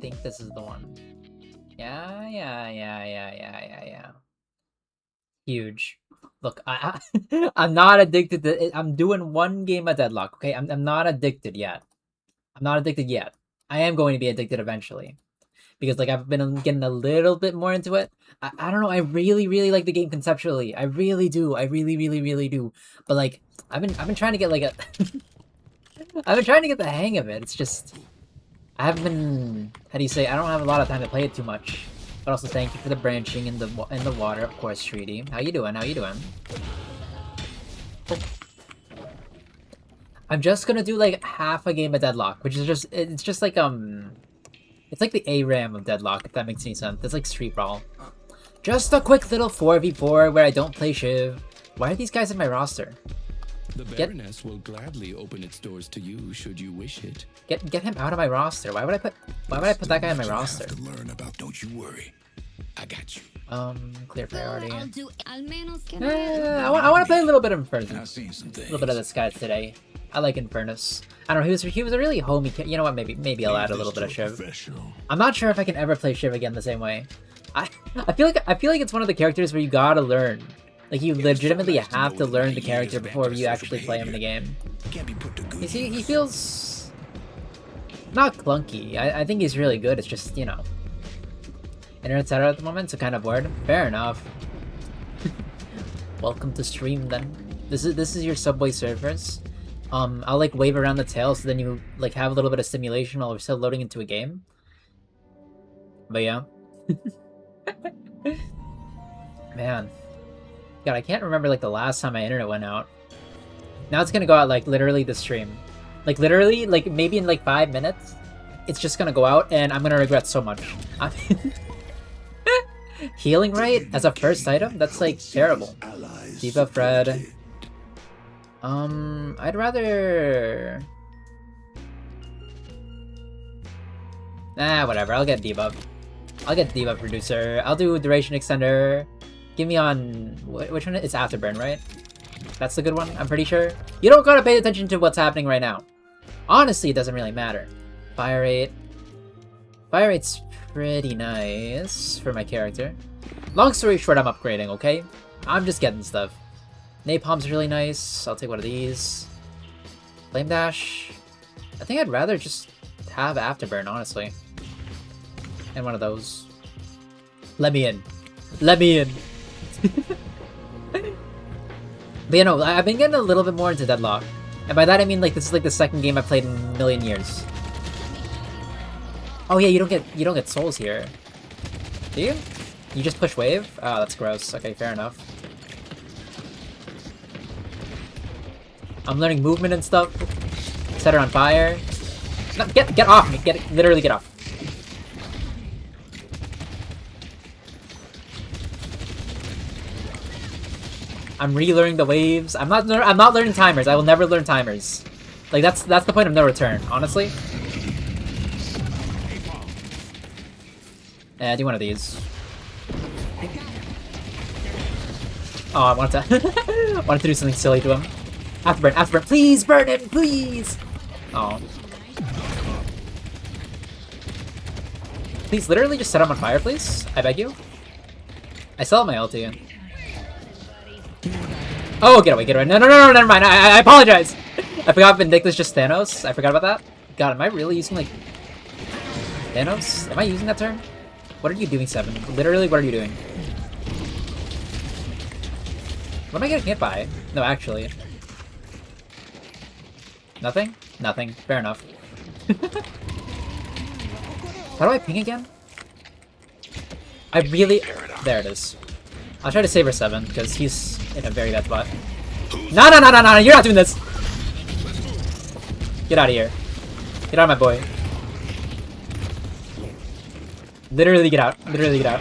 think this is the one. Yeah. Huge. Look, I'm not addicted to it. I'm doing one game of Deadlock, okay? I'm not addicted yet. I'm not addicted yet. I am going to be addicted eventually. Because like I've been getting a little bit more into it. I don't know, I really like the game conceptually. I really do. I really do. But like I've been trying to get like a I've been trying to get the hang of it. It's just I haven't been, how do you say, I don't have a lot of time to play it too much. But also thank you for the branching in the water, of course, Treaty. How you doing? How you doing? Oh. I'm just gonna do like half a game of Deadlock, which is just, it's just like it's like the ARAM of Deadlock, if that makes any sense. It's like Street Brawl. Just a quick little 4v4 where I don't play Shiv. Why are these guys in my roster? The Baroness will gladly open its doors to you should you wish it. Get him out of my roster. Why would I put that guy in my roster? To learn about, don't you worry. I got you. Clear priority. I want to play a little bit of Infernus. I've seen some things. A little bit of this guy today. I like Infernus. I don't know, he was a really homey kid. You know what, maybe I'll add a little bit of Shiv. I'm not sure if I can ever play Shiv again the same way. I feel like it's one of the characters where you gotta learn. Like you legitimately have to learn the character before you actually play him in the game. You see, he feels not clunky. I think he's really good. It's just, you know, internet's out at the moment, so kind of bored. Fair enough. Welcome to stream then. This is your Subway Surfers. I'll like wave around the tail so then you like have a little bit of stimulation while we're still loading into a game. But yeah. Man. God, I can't remember like the last time my internet went out. Now it's gonna go out like literally this stream. Like literally, like maybe in like 5 minutes, it's just gonna go out and I'm gonna regret so much. Healing right as a first item? That's like terrible. Debuff red. I'd rather... Nah, whatever, I'll get debuff. I'll get debuff reducer. I'll do duration extender. Give me on... Which one? It's Afterburn, right? That's the good one, I'm pretty sure. You don't gotta pay attention to what's happening right now. Honestly, it doesn't really matter. Fire rate. Fire rate's pretty nice for my character. Long story short, I'm upgrading, okay? I'm just getting stuff. Napalm's really nice. I'll take one of these. Flame Dash. I think I'd rather just have Afterburn, honestly. And one of those. Let me in. Let me in. But you know, I've been getting a little bit more into Deadlock. And by that I mean like this is like the second game I've played in a million years. Oh yeah, you don't get souls here. Do you? You just push wave? Oh, that's gross. Okay, fair enough. I'm learning movement and stuff. Set her on fire. No, get off me! Literally get off. I'm relearning the waves. I'm not learning timers. I will never learn timers. Like that's the point of no return, honestly. Yeah, do one of these. Oh, I wanted to wanted to do something silly to him. Afterburn, please burn him, please! Oh. Please, literally just set him on fire, please? I beg you? I still have my ulti. Oh, get away. No, never mind. I apologize! I forgot Vindicta's just Thanos. I forgot about that. God, am I really using, like... Thanos? Am I using that term? What are you doing, Seven? Literally, what are you doing? What am I getting hit by? No, actually. Nothing? Nothing. Fair enough. How do I ping again? I really... There it is. I'll try to save her 7, because he's in a very bad spot. No, you're not doing this! Get out of here. Get out of my boy. Literally get out. Literally get out.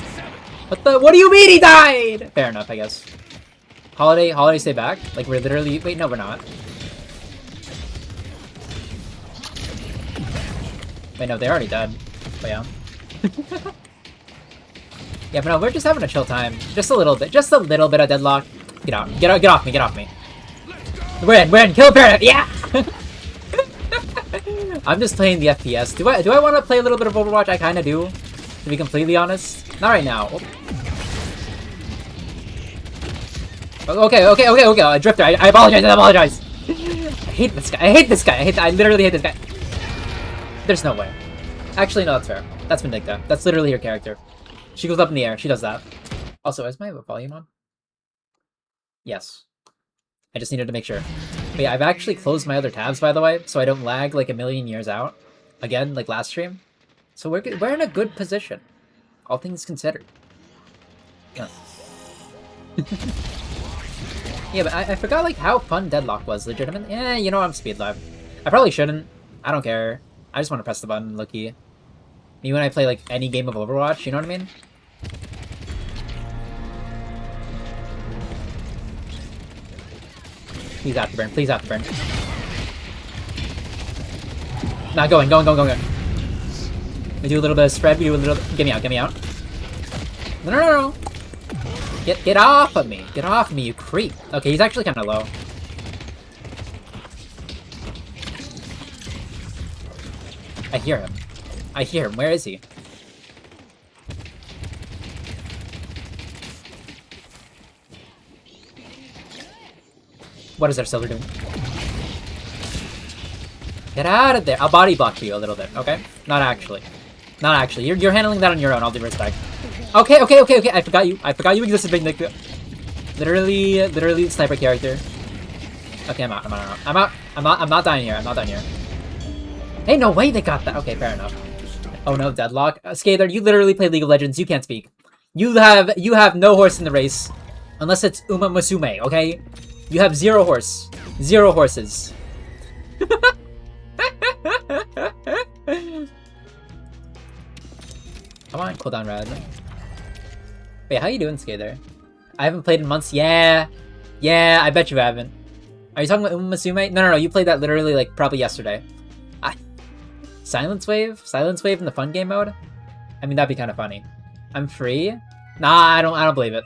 What do you mean he died? Fair enough, I guess. Holiday stay back? Like we're literally... Wait, no we're not. Wait, no, they're already dead. But yeah. Yeah, but no, we're just having a chill time. Just a little bit. Just a little bit of Deadlock. Get out. Get off me. Get off me. We're in. Kill Parrot. Yeah! I'm just playing the FPS. Do I want to play a little bit of Overwatch? I kind of do, to be completely honest. Not right now. Oh. Okay. Drifter, I apologize. I apologize. I hate this guy. I literally hate this guy. There's no way. Actually, no, that's fair. That's Vindicta. That's literally her character. She goes up in the air. She does that. Also, is my volume on? Yes. I just needed to make sure. But yeah, I've actually closed my other tabs, by the way, so I don't lag like a million years out. Again, like last stream. So we're in a good position. All things considered. Yeah. Yeah, but I forgot like how fun Deadlock was, legitimately. You know, I'm speed live. I probably shouldn't. I don't care. I just want to press the button, looky. Me when I play like any game of Overwatch, you know what I mean? Please afterburn, please afterburn. Nah, going. We do a little bit of spread, we do a little... Get me out. No. Get off of me. Get off me, you creep. Okay, he's actually kind of low. I hear him. Where is he? What is our Silver doing? Get out of there. I'll body block you a little bit, okay? Not actually. You're handling that on your own, all due respect. Okay. I forgot you existed, Big Nick. Literally sniper character. Okay, I'm out. I'm not dying here. Hey, no way they got that. Okay, fair enough. Oh no, Deadlock. Skater, you literally play League of Legends. You can't speak. You have no horse in the race. Unless it's Uma Musume, okay? You have 0 horse. 0 horses. Come on, cooldown red. Wait, how you doing, Skater? I haven't played in months. Yeah, I bet you haven't. Are you talking about Uma Musume? No, you played that literally like probably yesterday. Silence Wave in the fun game mode? I mean, that'd be kind of funny. I'm free? Nah, I don't believe it.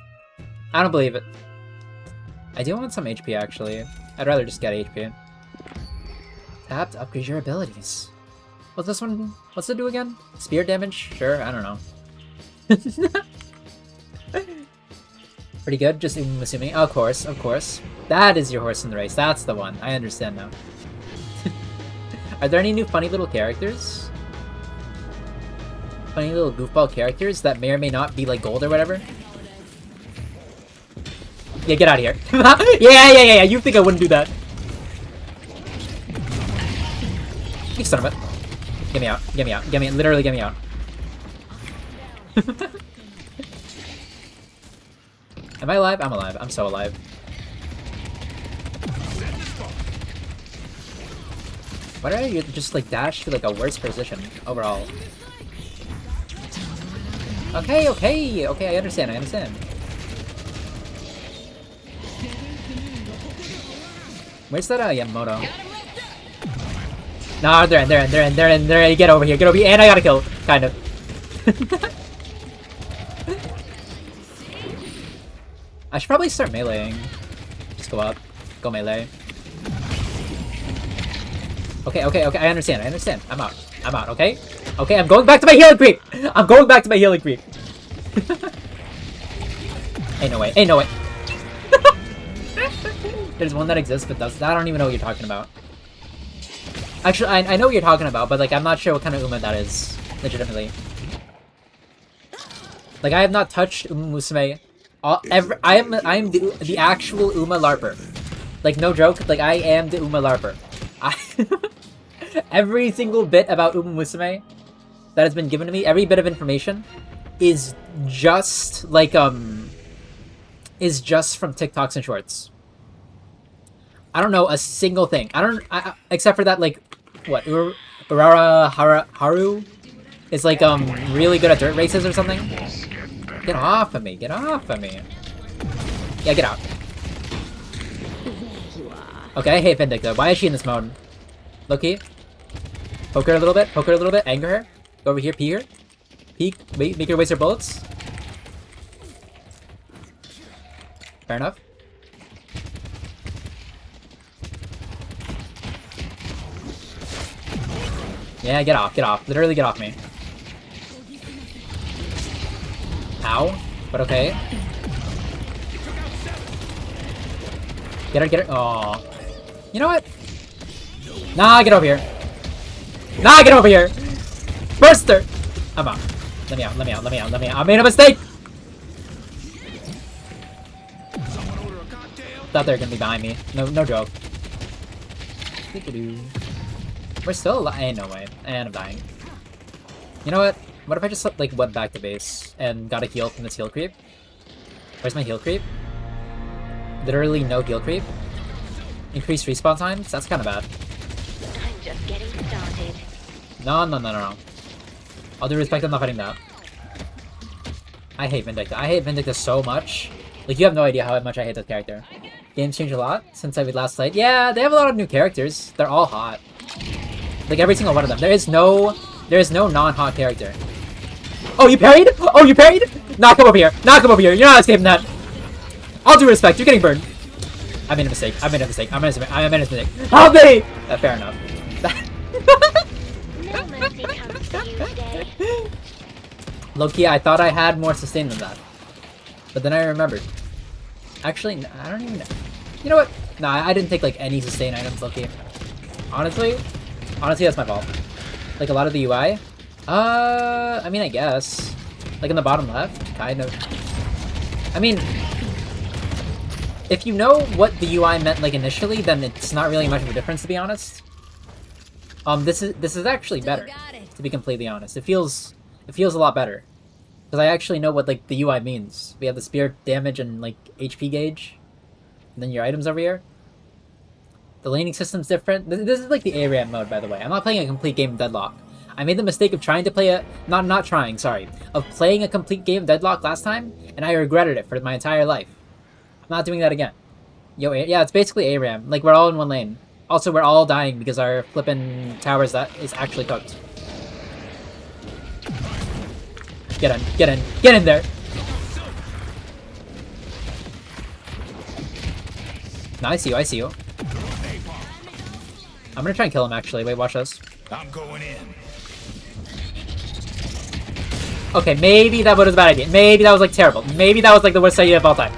I do want some HP, actually. I'd rather just get HP. Tap to upgrade your abilities. What's this one? What's it do again? Spear damage? Sure, I don't know. Pretty good, just assuming. Of course. That is your horse in the race. That's the one. I understand now. Are there any new funny little characters? Funny little goofball characters that may or may not be like gold or whatever? Yeah, get out of here. Yeah. You think I wouldn't do that? You son of a... Get me out. Literally get me out. Am I alive? I'm alive. I'm so alive. Why did I just like dash to like a worse position overall? Okay, I understand. Where's that Yamamoto? Nah, they're in. Get over here, and I got a kill, kind of. I should probably start meleeing. Just go up, go melee. Okay, I understand. I'm out, okay? Okay, I'm going back to my healing creep! Ain't no way. There's one that exists, but does I don't even know what you're talking about. Actually, I know what you're talking about, but like I'm not sure what kind of Uma that is, legitimately. Like I have not touched Uma Musume. I am the actual Uma LARPer. Like no joke, like I am the Uma LARPer. Every single bit about Uma Musume that has been given to me, every bit of information, is just like is just from TikToks and Shorts. I don't know a single thing. Except for that, like, what, Urara Haru is like really good at dirt races or something. Get off of me! Yeah, get out. Okay, I hate Vindicta. Why is she in this mode? Low-key. Poke her a little bit, anger her. Go over here, pee her. Make her waste her bullets. Fair enough. Yeah, get off, get off. Literally get off me. Ow. But okay. Get her, get her. Aw. You know what? Nah, get over here. Nah, get over here! Burster! I'm out. Let me out, let me out, let me out, let me out. I made a mistake! Thought they were gonna be behind me. No joke. We're still alive. Ain't no way. And I'm dying. You know what? What if I just like went back to base and got a heal from this heal creep? Where's my heal creep? Literally no heal creep. Increased respawn times? That's kind of bad. I'm just getting started. No. All due respect, I'm not fighting that. I hate Vindicta. I hate Vindicta so much. Like, you have no idea how much I hate that character. Games changed a lot since I last played. Yeah, they have a lot of new characters. They're all hot. Like, every single one of them. There is no non-hot character. Oh, you parried? Oh, you parried? Knock him over here. Knock him over here. You're not escaping that. All due respect, you're getting burned. I made a mistake. I made a mistake. I made a mistake. Help me! Fair enough. No mercy comes to you today. Low-key, I thought I had more sustain than that. But then I remembered. Actually, I don't even know. You know what? Nah, I didn't take, like, any sustain items, low-key. Honestly, that's my fault. Like, a lot of the UI? I mean, I guess. Like, in the bottom left? Kind of. I mean, if you know what the UI meant, like, initially, then it's not really much of a difference, to be honest. This is actually better, to be completely honest. It feels a lot better. Because I actually know what, like, the UI means. We have the spear damage and, like, HP gauge. And then your items over here. The laning system's different. This is, like, the ARAM mode, by the way. I'm not playing a complete game of Deadlock. I made the mistake of trying to play a... Not trying, sorry. Of playing a complete game of Deadlock last time, and I regretted it for my entire life. I'm not doing that again. Yo, yeah, it's basically ARAM. Like, we're all in one lane. Also, we're all dying because our flippin' towers that is actually cooked. Get in there! No, I see you. I'm gonna try and kill him, actually. Wait, watch this. I'm going in. Okay, maybe that was a bad idea. Maybe that was, like, terrible. Maybe that was, like, the worst idea of all time.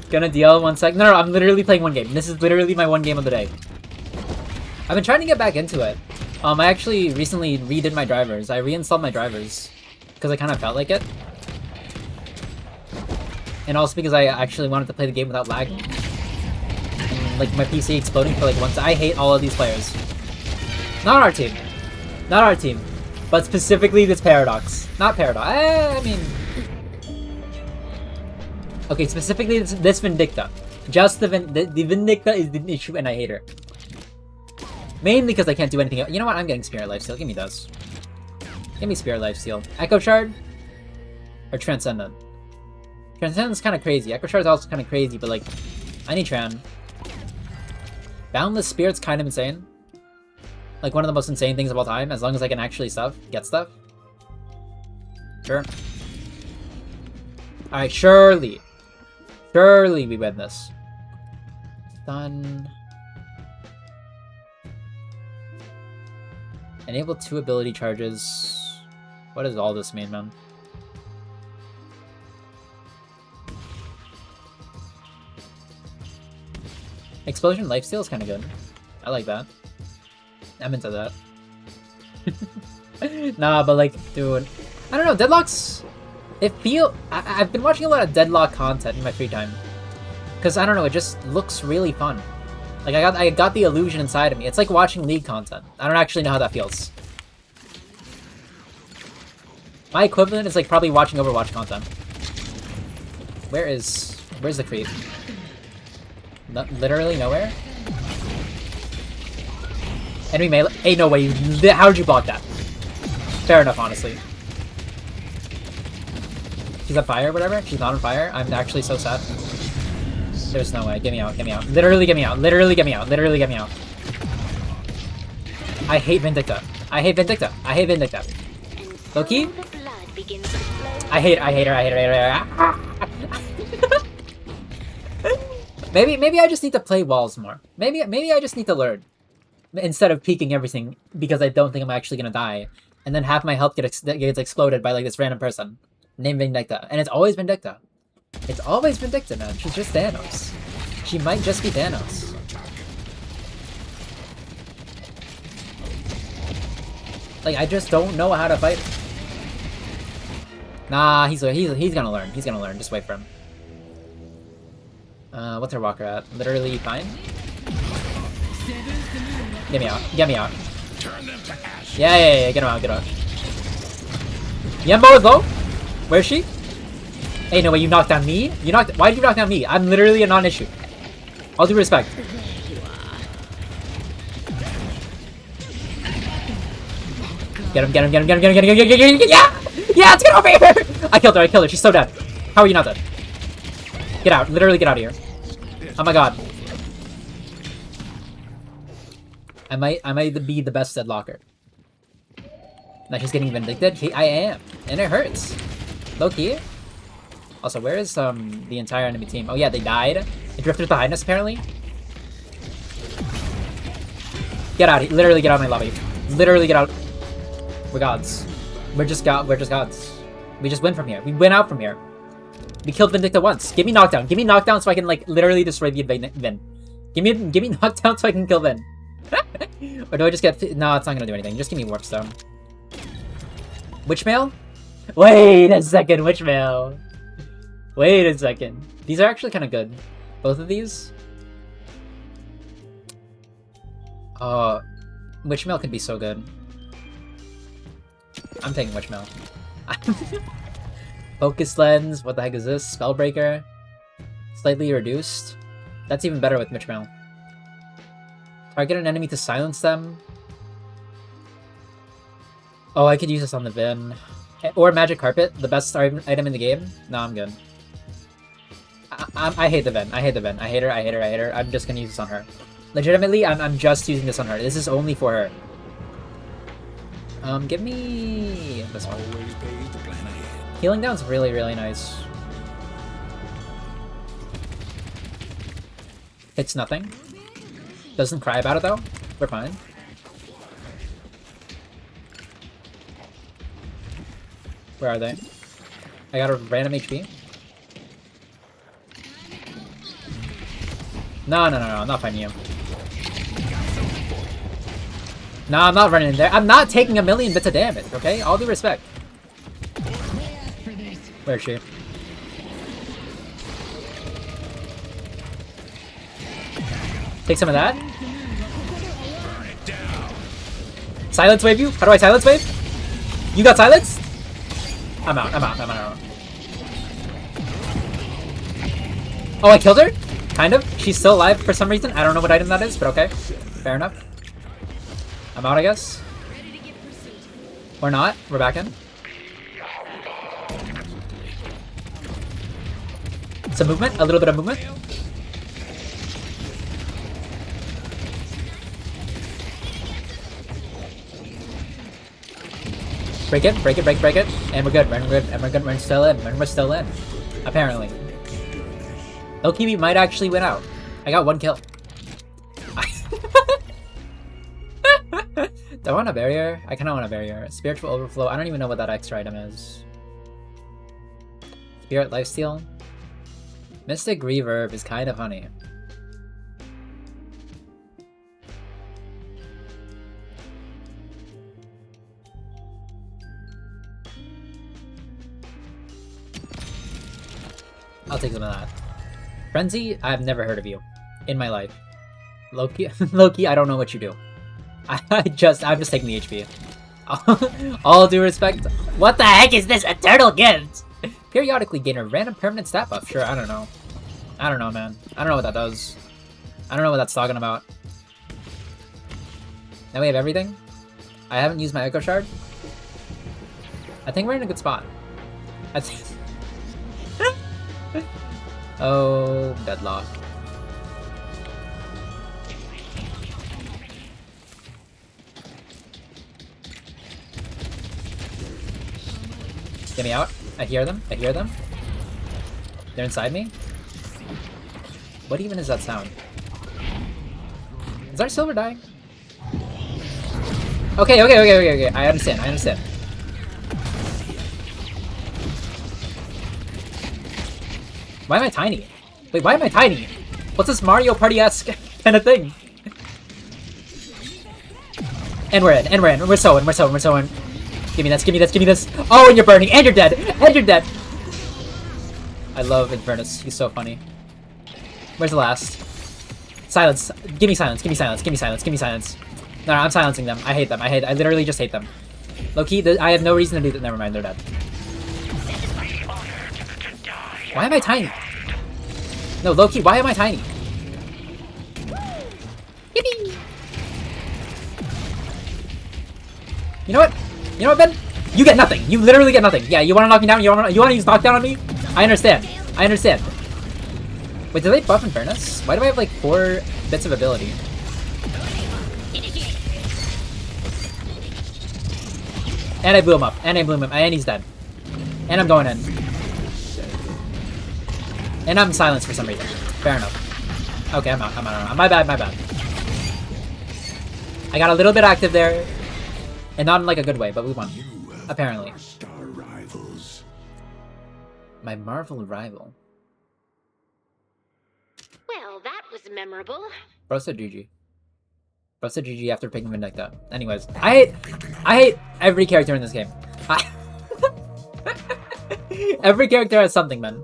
Gonna deal 1 sec. No, I'm literally playing one game. This is literally my one game of the day. I've been trying to get back into it. I actually recently redid my drivers. I reinstalled my drivers because I kind of felt like it. And also because I actually wanted to play the game without lag. And, like, my PC exploding for, like, once. I hate all of these players. Not our team. Not our team. But specifically this Paradox. Not Paradox. I mean... Okay, specifically this Vindicta. Just the Vindicta is the issue and I hate her. Mainly because I can't do anything else. You know what? I'm getting Spirit Lifesteal. Give me those. Give me Spirit Lifesteal. Echo Shard? Or Transcendent? Transcendent's kind of crazy. Echo Shard's also kind of crazy, but like... I need Tran. Boundless Spirit's kind of insane. Like one of the most insane things of all time, as long as I can actually get stuff. Sure. Alright, surely we win this. Stun. Enable 2 ability charges. What does all this mean, man? Explosion lifesteal is kind of good. I like that. I'm into that. Nah, but like, dude, I don't know. Deadlock's... I've been watching a lot of Deadlock content in my free time. Because, I don't know, it just looks really fun. Like, I got the illusion inside of me. It's like watching League content. I don't actually know how that feels. My equivalent is like probably watching Overwatch content. Where's the creep? No, literally nowhere? Enemy melee? Hey, no way. How did you block that? Fair enough, honestly. She's on fire or whatever? She's not on fire? I'm actually so sad. There's no way. Get me out. Get me out. Literally get me out. Literally get me out. Literally get me out. I hate Vindicta. I hate Vindicta. I hate Vindicta. Loki? I hate her. I hate her. I hate her. Maybe I just need to play walls more. Maybe I just need to learn. instead of peeking everything because I don't think I'm actually gonna die, and then half my health gets exploded by like this random person named Vindicta, and it's always Vindicta. It's always Vindicta, man. She's just Thanos. She might just be Thanos. Like, I just don't know how to fight. Nah, he's gonna learn. He's gonna learn. Just wait for him. What's her walker at? Literally fine. Get me out. Get me out. Yeah. Get him out. Get out. Yembo is low. Where is she? Hey, no way. You knocked down me. Why did you knock down me? I'm literally a non-issue. All due respect. Get him. Yeah! Yeah, let's get over here! I killed her. She's so dead. How are you not dead? Get out. Literally get out of here. Oh my god. I might be the best deadlocker. Now she's getting vindicted. I am. And it hurts. Low key. Also, where is the entire enemy team? Oh yeah, they died. They drifted behind us apparently. Get out. Literally get out of my lobby. Literally get out. We're gods. We're just gods. We just win from here. We win out from here. We killed Vindicta once. Give me knockdown. Give me knockdown so I can like literally destroy the Vin. Give me knockdown so I can kill Vin. Or do I just get... No, it's not gonna do anything. Just give me warp stone. Witchmail? Wait a second, Witchmail. Wait a second. These are actually kind of good. Both of these. Witchmail could be so good. I'm taking Witchmail. Focus Lens. What the heck is this? Spellbreaker. Slightly reduced. That's even better with Witchmail. Target an enemy to silence them. Oh, I could use this on the Vin. Or Magic Carpet, the best item in the game. No, I'm good. I hate the Vin. I hate her. I hate her. I'm just gonna use this on her. Legitimately, I'm just using this on her. This is only for her. Give me this one. Healing down's really, really nice. Hits nothing. Doesn't cry about it though. We're fine. Where are they? I got a random HP. No, I'm not fighting you. No, I'm not running in there. I'm not taking 1,000,000 bits of damage, okay? All due respect. Where is she? Take some of that. Silence wave you? How do I silence wave? You got silence? I'm out. Oh, I killed her? Kind of. She's still alive for some reason. I don't know what item that is, but okay. Fair enough. I'm out, I guess. Or not. We're back in. Some movement. A little bit of movement. Break it. And we're good. We're still in. Apparently. Low-key, we might actually win out. I got 1 kill. Do I want a barrier? I kind of want a barrier. Spiritual Overflow. I don't even know what that extra item is. Spirit Lifesteal. Mystic Reverb is kind of funny. I'll take some of that. Frenzy, I've never heard of you in my life. Loki, I don't know what you do. I'm just taking the HP. All due respect. What the heck is this? Eternal Gift! Periodically gain a random permanent stat buff. Sure, I don't know. I don't know, man. I don't know what that does. I don't know what that's talking about. Now we have everything. I haven't used my Echo Shard. I think we're in a good spot. I think... Oh, deadlock. Get me out. I hear them. They're inside me. What even is that sound? Is our silver dying? Okay, okay, okay, okay, okay. I understand, I understand. Why am I tiny? Wait, why am I tiny? What's this Mario Party-esque kind of thing? And we're in, and we're in. We're sewing, we're sewing, we're sewing. Give me this, give me this, give me this. Oh, and you're burning, and you're dead, and you're dead. I love Infernus. He's so funny. Where's the last? Silence. Give me silence, give me silence, give me silence, give me silence. No, I'm silencing them. I hate them. I literally just hate them. Low-key, I have no reason to do that. Never mind, they're dead. Why am I tiny? No, low-key, why am I tiny? Yippee! You know what? You know what, Ben? You get nothing. You literally get nothing. Yeah, you want to knock me down? You want to use knockdown on me? I understand. I understand. Wait, did they buff Infernus? Why do I have like 4 bits of ability? And I blew him up. And I blew him up. And he's dead. And I'm going in. And I'm silenced for some reason. Fair enough. Okay, I'm out. I'm out. My bad, my bad. I got a little bit active there. And not in like a good way, but we won. Apparently. My Marvel rival. Well, that was memorable. Bro said GG. Bro said GG after picking Vindicta. Anyways, I hate every character in this game. Every character has something, man.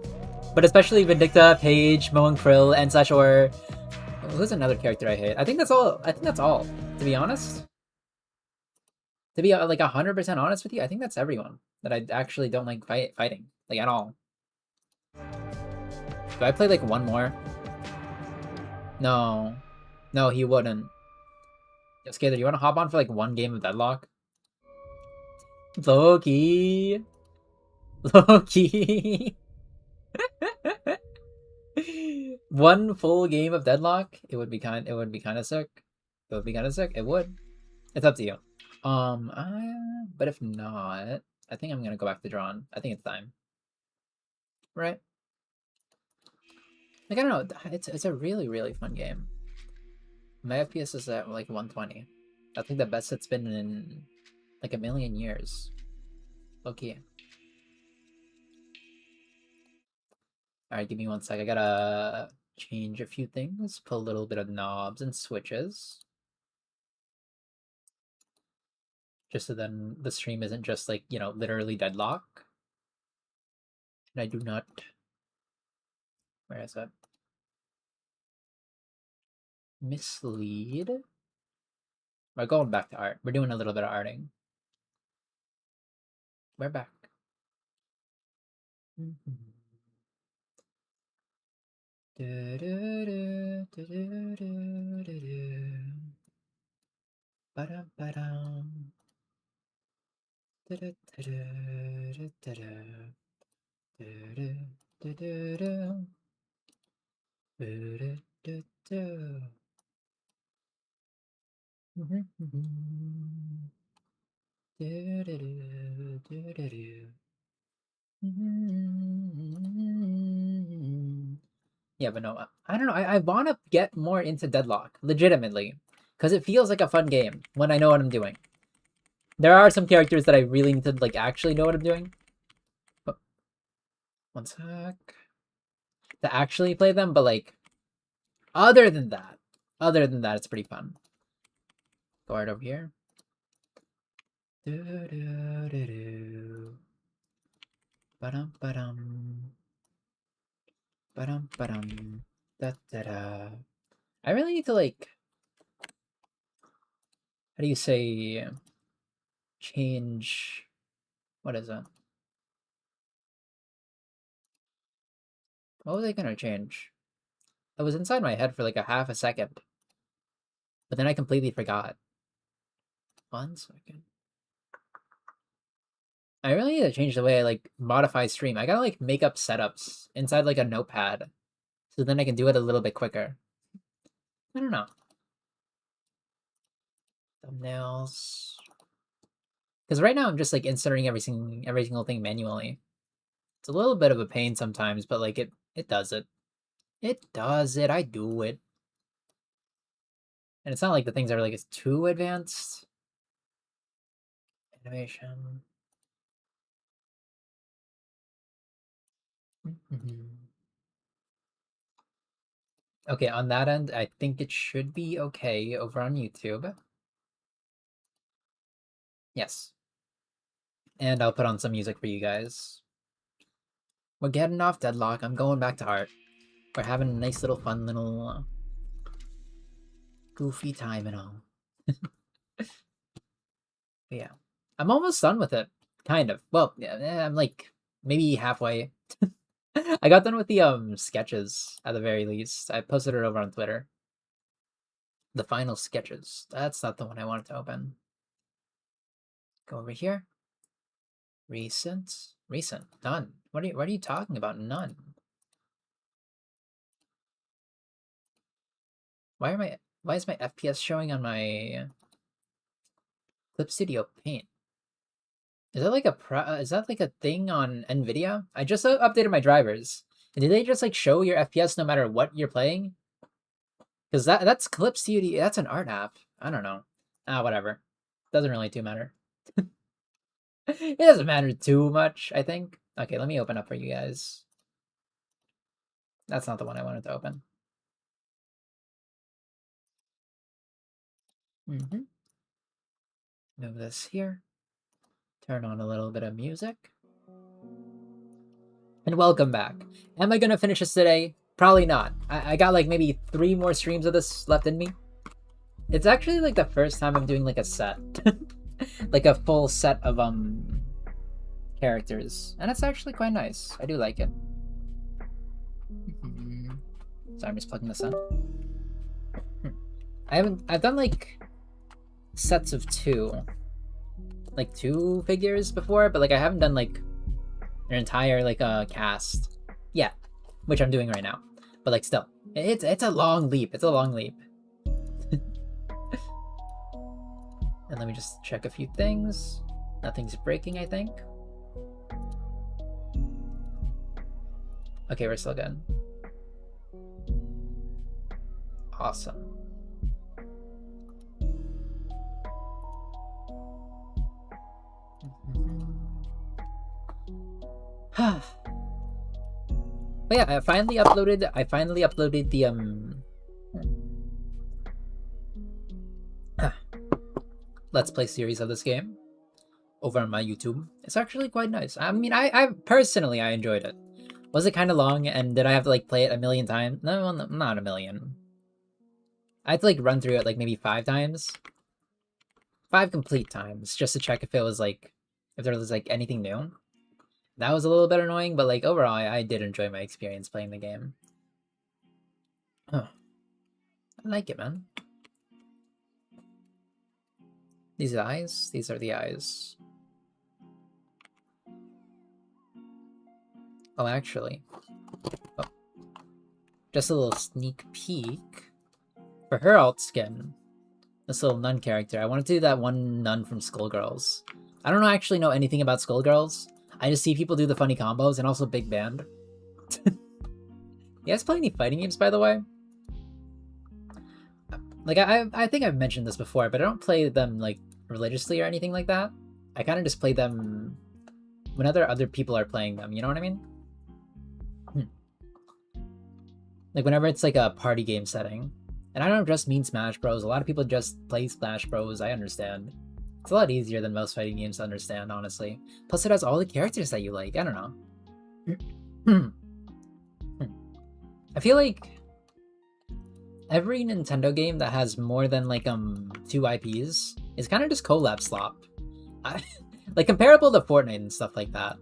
But especially Vindicta, Paige, Mo and Krill, and such, or who's another character I hate? I think that's all. I think that's all. To be honest. To be like 100% honest with you, I think that's everyone that I actually don't like fighting, like at all. Do I play like one more? No. No, he wouldn't. Yo, Skater, do you want to hop on for like one game of Deadlock? Loki. Loki. One full game of Deadlock? It would be kind of sick. It would be kind of sick. It would. It's up to you. But if not, I think I'm gonna go back to Drawn. I think it's time. Right? Like, I don't know, it's a really, really fun game. My FPS is at like 120. I think the best it's been in like a million years. Okay. Alright, give me 1 sec. I gotta change a few things, put a little bit of knobs and switches. Just so then the stream isn't just like, you know, literally deadlock. And I do not... Where is that? Mislead? We're going back to art. We're doing a little bit of arting. We're back. Yeah, but no, I don't know. I want to get more into Deadlock, legitimately, because it feels like a fun game when I know what I'm doing. There are some characters that I really need to like actually know what I'm doing. But 1 sec. To actually play them, but like other than that, it's pretty fun. Go right over here. Ba-dum, ba-dum. Ba-dum, ba-dum. Da-da-da. I really need to like, how do you say, change, what is it? What was I gonna change? It was inside my head for like a half a second. But then I completely forgot. 1 second. I really need to change the way I like modify stream. I gotta like make up setups inside like a notepad. So then I can do it a little bit quicker. I don't know. Thumbnails. Because right now I'm just like inserting every single thing manually. It's a little bit of a pain sometimes, but like it does it. It does it. I do it. And it's not like the things are like it's too advanced. Innovation. Okay, on that end, I think it should be okay over on YouTube. Yes. And I'll put on some music for you guys. We're getting off Deadlock. I'm going back to art. We're having a nice little fun little goofy time and all. But yeah. I'm almost done with it. Kind of. Well, yeah, I'm like maybe halfway. I got done with the sketches at the very least. I posted it over on Twitter. The final sketches. That's not the one I wanted to open. Go over here. Recent. None. What are you talking about? None. Why is my FPS showing on my Clip Studio Paint? Is that like a thing on Nvidia? I just updated my drivers. Did they just like show your FPS no matter what you're playing? Because that's Clip Studio. That's an art app. I don't know. Whatever. Doesn't really too matter. It doesn't matter too much, I think. Okay, let me open up for you guys. That's not the one I wanted to open. Move this here. Turn on a little bit of music. And welcome back. Am I gonna finish this today? Probably not. I got like maybe 3 more streams of this left in me. It's actually like the first time I'm doing like a set. Like a full set of characters. And it's actually quite nice. I do like it. Sorry, I'm just plugging this in. I've done like sets of 2. Like 2 figures before, but like I haven't done like an entire like cast yet, which I'm doing right now. But like still, it's a long leap. It's a long leap. And let me just check a few things. Nothing's breaking, I think. Okay, we're still good. Awesome. But yeah, I finally uploaded the Let's Play series of this game over on my YouTube. It's actually quite nice. I mean, I personally I enjoyed it. Was it kind of long, and did I have to like play it a million times? No, not a million. I had to like run through it like maybe 5 times. 5 complete times just to check if it was like if there was like anything new. That was a little bit annoying, but like overall I did enjoy my experience playing the game. Oh. I like it, man. These are the eyes? These are the eyes. Oh, actually. Oh. Just a little sneak peek. For her alt skin, this little nun character, I want to do that one nun from Skullgirls. I don't actually know anything about Skullgirls. I just see people do the funny combos, and also Big Band. You guys play any fighting games, by the way? Like, I think I've mentioned this before, but I don't play them, like, religiously or anything like that. I kind of just play them when other people are playing them, you know what I mean? Like, whenever it's, like, a party game setting. And I don't just mean Smash Bros. A lot of people just play Smash Bros. I understand. It's a lot easier than most fighting games to understand, honestly. Plus, it has all the characters that you like. I don't know. I feel like every Nintendo game that has more than like 2 IPs is kind of just collab slop. Like comparable to Fortnite and stuff like that.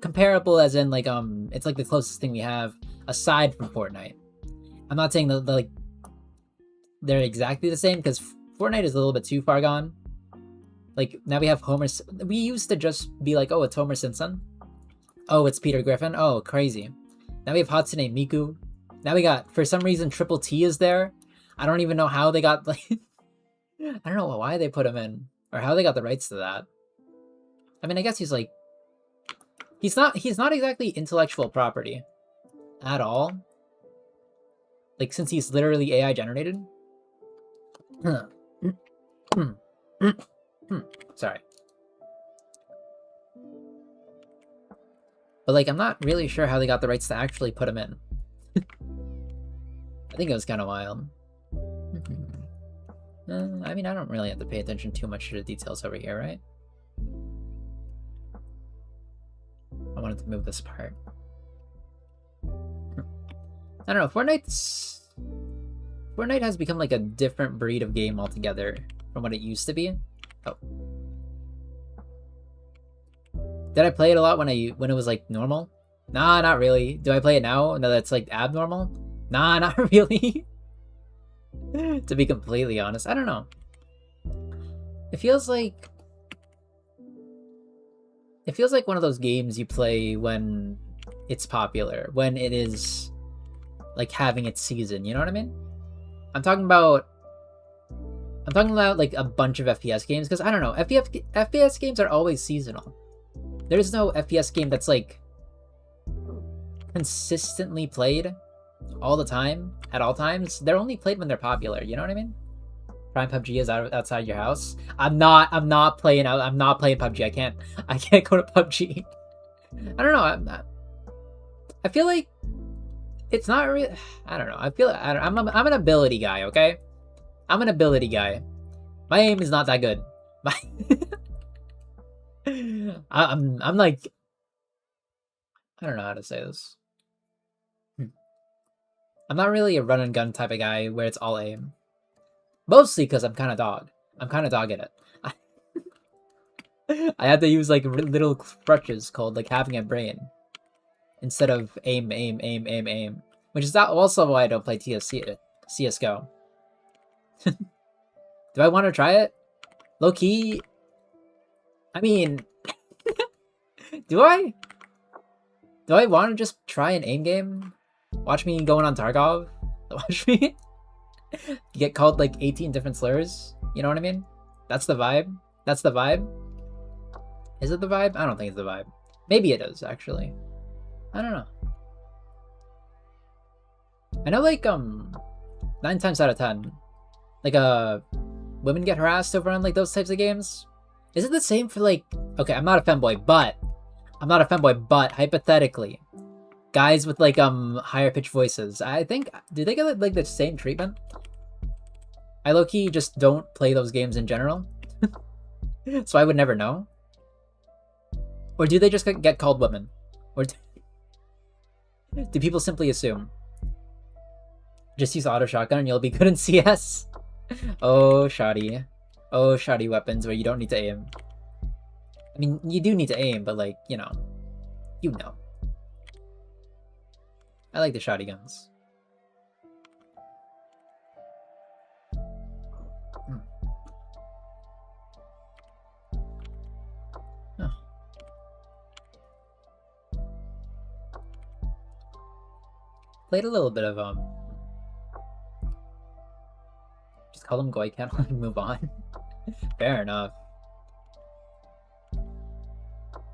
Comparable as in like it's like the closest thing we have aside from Fortnite. I'm not saying that like they're exactly the same because Fortnite is a little bit too far gone. Like now we have Homer. We used to just be like, oh, it's Homer Simpson. Oh, it's Peter Griffin. Oh, crazy. Now we have Hatsune Miku. Now we got, for some reason, Triple T is there. I don't even know how they got, like... I don't know why they put him in. Or how they got the rights to that. I mean, I guess he's like... He's not exactly intellectual property. At all. Like, since he's literally AI generated. Sorry. But like, I'm not really sure how they got the rights to actually put him in. I think it was kind of wild. I mean, I don't really have to pay attention too much to the details over here, right? I wanted to move this part. I don't know, Fortnite has become like a different breed of game altogether from what it used to be. Oh. Did I play it a lot when it was like normal? Nah, not really. Do I play it now? No, that's like abnormal? Nah, not really. To be completely honest, I don't know. It feels like one of those games you play when it's popular, when it is like having its season, you know what I mean? I'm talking about like a bunch of FPS games, because I don't know, FPS games are always seasonal. There's no FPS game that's like consistently played all the time, at all times. They're only played when they're popular, you know what I mean? Prime PUBG is outside your house. I'm not playing PUBG. I can't go to PUBG. I don't know. I feel like it's not really. I don't know. I'm an ability guy. Okay, I'm an ability guy. My aim is not that good. I'm like, I don't know how to say this. I'm not really a run and gun type of guy where it's all aim. Mostly because I'm kind of dog. I'm kind of dog at it. I had to use like little crutches called like having a brain instead of aim. Which is also why I don't play CSGO. Do I want to try it? Low key. I mean, do I want to just try an aim game? Watch me going on Tarkov? Watch me get called like 18 different slurs? You know what I mean? That's the vibe? That's the vibe? Is it the vibe? I don't think it's the vibe. Maybe it is, actually. I don't know. I know like 9 times out of 10, like women get harassed over on like those types of games. Is it the same for like, okay, I'm not a femboy, but hypothetically, guys with like higher pitched voices, I think, do they get like the same treatment? I low-key just don't play those games in general. So I would never know. Or do they just get called women? Or do people simply assume? Just use auto shotgun and you'll be good in CS. Oh, shoddy. Oh, shoddy weapons where you don't need to aim. I mean, you do need to aim, but like, you know. I like the shoddy guns. Oh. Played a little bit of just call them Goiken and move on. Fair enough.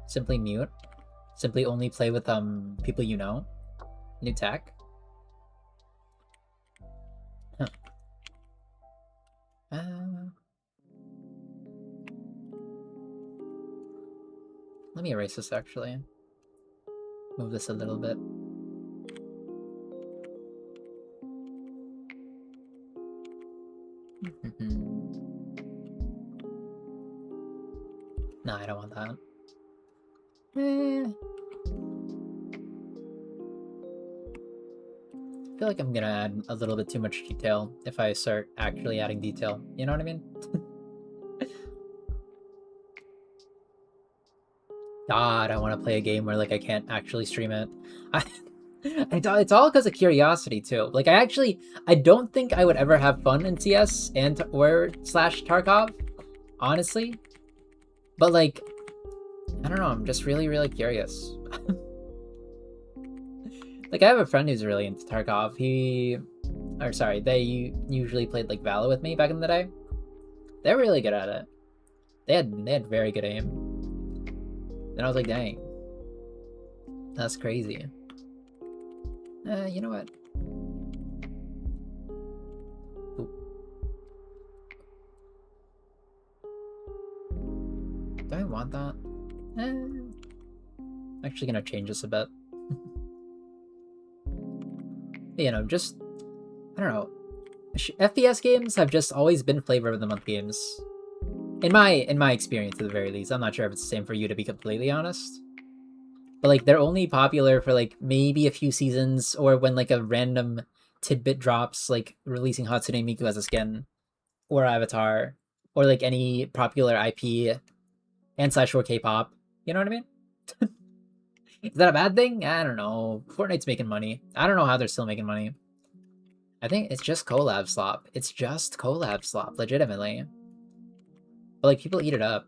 Simply mute. Simply only play with people you know. New tech. Huh. Let me erase this actually. Move this a little bit. No, I don't want that. I feel like I'm gonna add a little bit too much detail if I start actually adding detail. You know what I mean? God, I want to play a game where like I can't actually stream it. It's all because of curiosity too. Like I don't think I would ever have fun in CS or / Tarkov, honestly. But like, I don't know. I'm just really, really curious. Like I have a friend who's really into Tarkov. They usually played like Valor with me back in the day. They're really good at it. They had very good aim. Then I was like, dang, that's crazy. You know what? Ooh. Do I want that? Actually gonna change this a bit. You know, just, I don't know. FPS games have just always been flavor of the month games. In my experience, at the very least. I'm not sure if it's the same for you, to be completely honest. But like, they're only popular for like maybe a few seasons, or when like a random tidbit drops, like releasing Hatsune Miku as a skin, or Avatar, or like any popular IP and slash or K-pop. You know what I mean? Is that a bad thing? I don't know. Fortnite's making money. I don't know how they're still making money. I think it's just collab slop. It's just collab slop, legitimately. But like, people eat it up.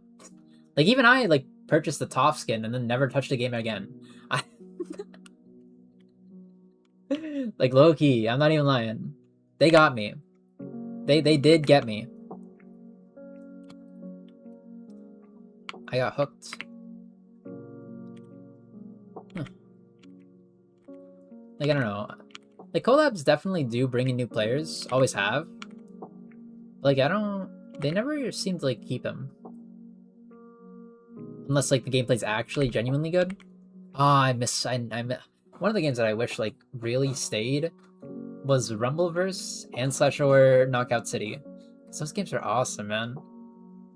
Like, even I like purchased the Toph skin and then never touched the game again. Like, low key, I'm not even lying. They got me. They did get me. I got hooked. Huh. Like, I don't know. Like, collabs definitely do bring in new players. Always have. Like, they never seem to like keep them. Unless like the gameplay's actually genuinely good. Ah, I miss one of the games that I wish like really stayed was Rumbleverse and /or Knockout City. Those games are awesome, man.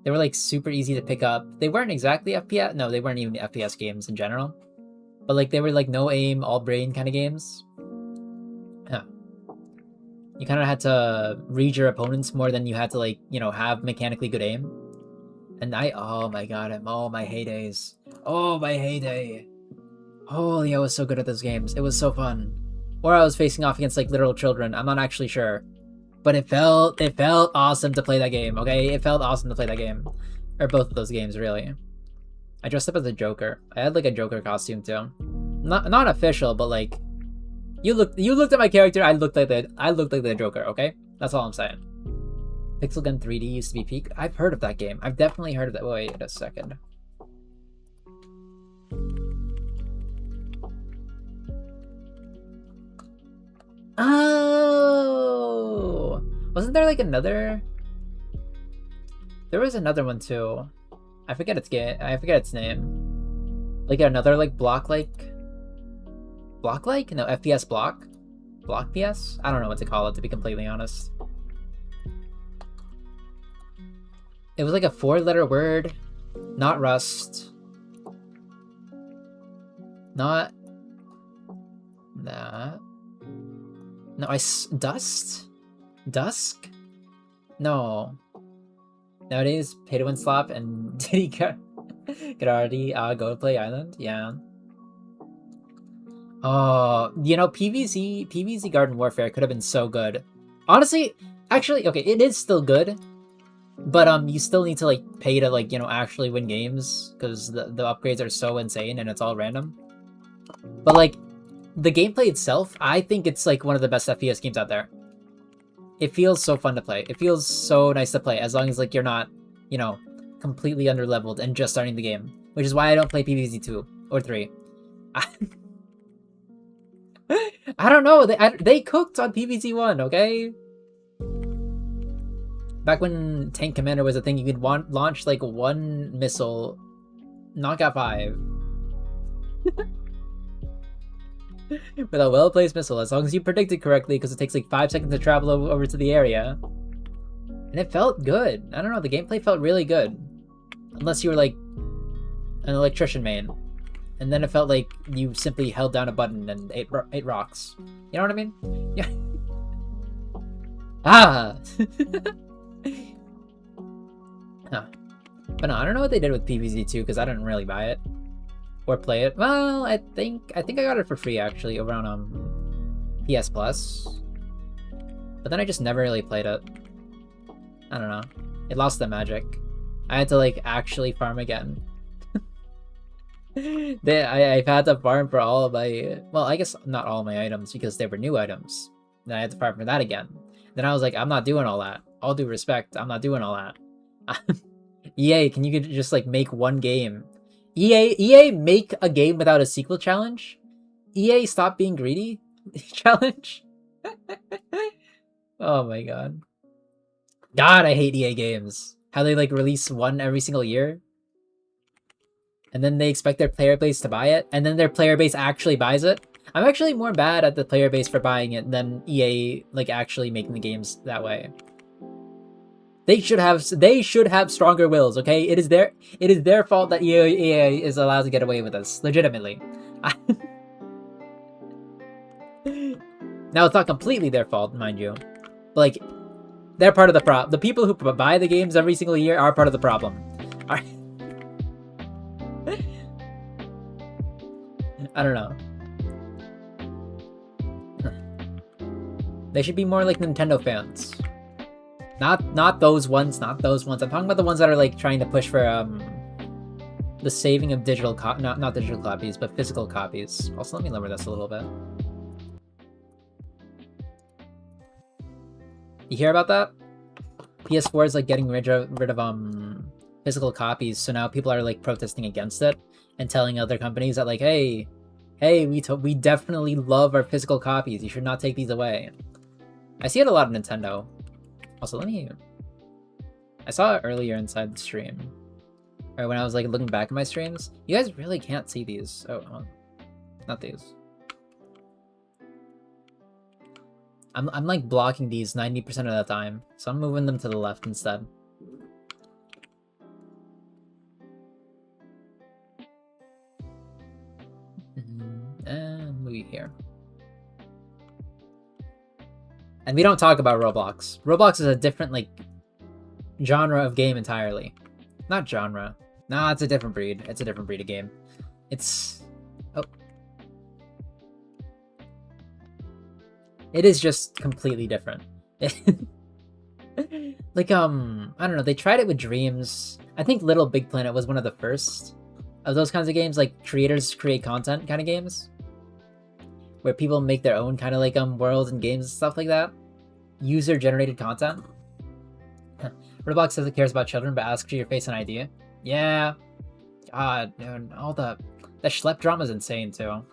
They were like super easy to pick up. They weren't exactly FPS. No, they weren't even FPS games in general. But like, they were like no aim, all brain kind of games. Yeah. You kind of had to read your opponents more than you had to like, you know, have mechanically good aim. And oh my god, oh my heydays. Oh my heyday. Holy, I was so good at those games. It was so fun. Or I was facing off against like literal children. I'm not actually sure. But it felt awesome to play that game, okay? It felt awesome to play that game. Or both of those games, really. I dressed up as a Joker. I had like a Joker costume too. Not official, but like, you looked at my character, I looked like the Joker, okay? That's all I'm saying. Pixel Gun 3D used to be peak. I've heard of that game. I've definitely heard of that. Wait a second. Oh, wasn't there like another? There was another one too. I forget its name. Like another like block like? No, FPS block? Block PS? I don't know what to call it, to be completely honest. It was like a 4-letter word. Not Rust. Not that. No, Dust? Dusk? No. Nowadays, pay to win slop and Diddy could already go to Play Island? Yeah. Oh, you know, PvZ Garden Warfare could have been so good. Honestly, actually, okay, it is still good. But you still need to like pay to like, you know, actually win games, because the upgrades are so insane and it's all random. But like, the gameplay itself, I think it's like one of the best FPS games out there. It feels so fun to play. It feels so nice to play, as long as like you're not, you know, completely underleveled and just starting the game. Which is why I don't play PvZ 2 or 3. I don't know. They cooked on PvZ 1, okay? Back when Tank Commander was a thing, you could launch like one missile, knock out 5. With a well-placed missile, as long as you predict it correctly, because it takes like 5 seconds to travel over to the area. And it felt good. I don't know, the gameplay felt really good. Unless you were like an electrician main. And then it felt like you simply held down a button and ate rocks. You know what I mean? Yeah. Ah! Huh. But no, I don't know what they did with PvZ 2, because I didn't really buy it. Or play it. Well, I think I got it for free actually over on PS Plus. But then I just never really played it. I don't know. It lost the magic. I had to like actually farm again. I've had to farm for all of my, well, I guess not all my items, because they were new items. Then I had to farm for that again. Then I was like, I'm not doing all that. All due respect, I'm not doing all that. EA, can you just like make one game? EA, make a game without a sequel challenge? EA, stop being greedy challenge? Oh my god. God, I hate EA games. How they like release one every single year. and then they expect their player base to buy it, and then their player base actually buys it. I'm actually more mad at the player base for buying it than EA like actually making the games that way. They should have stronger wills, okay? It is their fault that EA is allowed to get away with this, legitimately. Now it's not completely their fault, mind you. But, like, they're part of the problem. The people who buy the games every single year are part of the problem. Alright. I don't know. They should be more like Nintendo fans. Not those ones, not those ones. I'm talking about the ones that are like trying to push for the saving of digital not digital copies, but physical copies. Also, let me lower this a little bit. You hear about that? PS4 is like getting rid of physical copies, so now people are like protesting against it and telling other companies that like, hey, we definitely love our physical copies. You should not take these away. I see it a lot of Nintendo. Also, I saw it earlier inside the stream. Or when I was like looking back at my streams. You guys really can't see these. Oh, not these. I'm like blocking these 90% of the time. So I'm moving them to the left instead. And movie here. And we don't talk about Roblox. Roblox is a different, like, genre of game entirely. Not genre. Nah, it's a different breed. It's a different breed of game. It's... Oh. It is just completely different. Like, I don't know, they tried it with Dreams. I think Little Big Planet was one of the first of those kinds of games, like, creators create content kind of games. Where people make their own kind of like worlds and games and stuff like that. User-generated content. Roblox says it cares about children, but asks you your face and ID. Yeah. God, dude, all the schlep drama is insane too.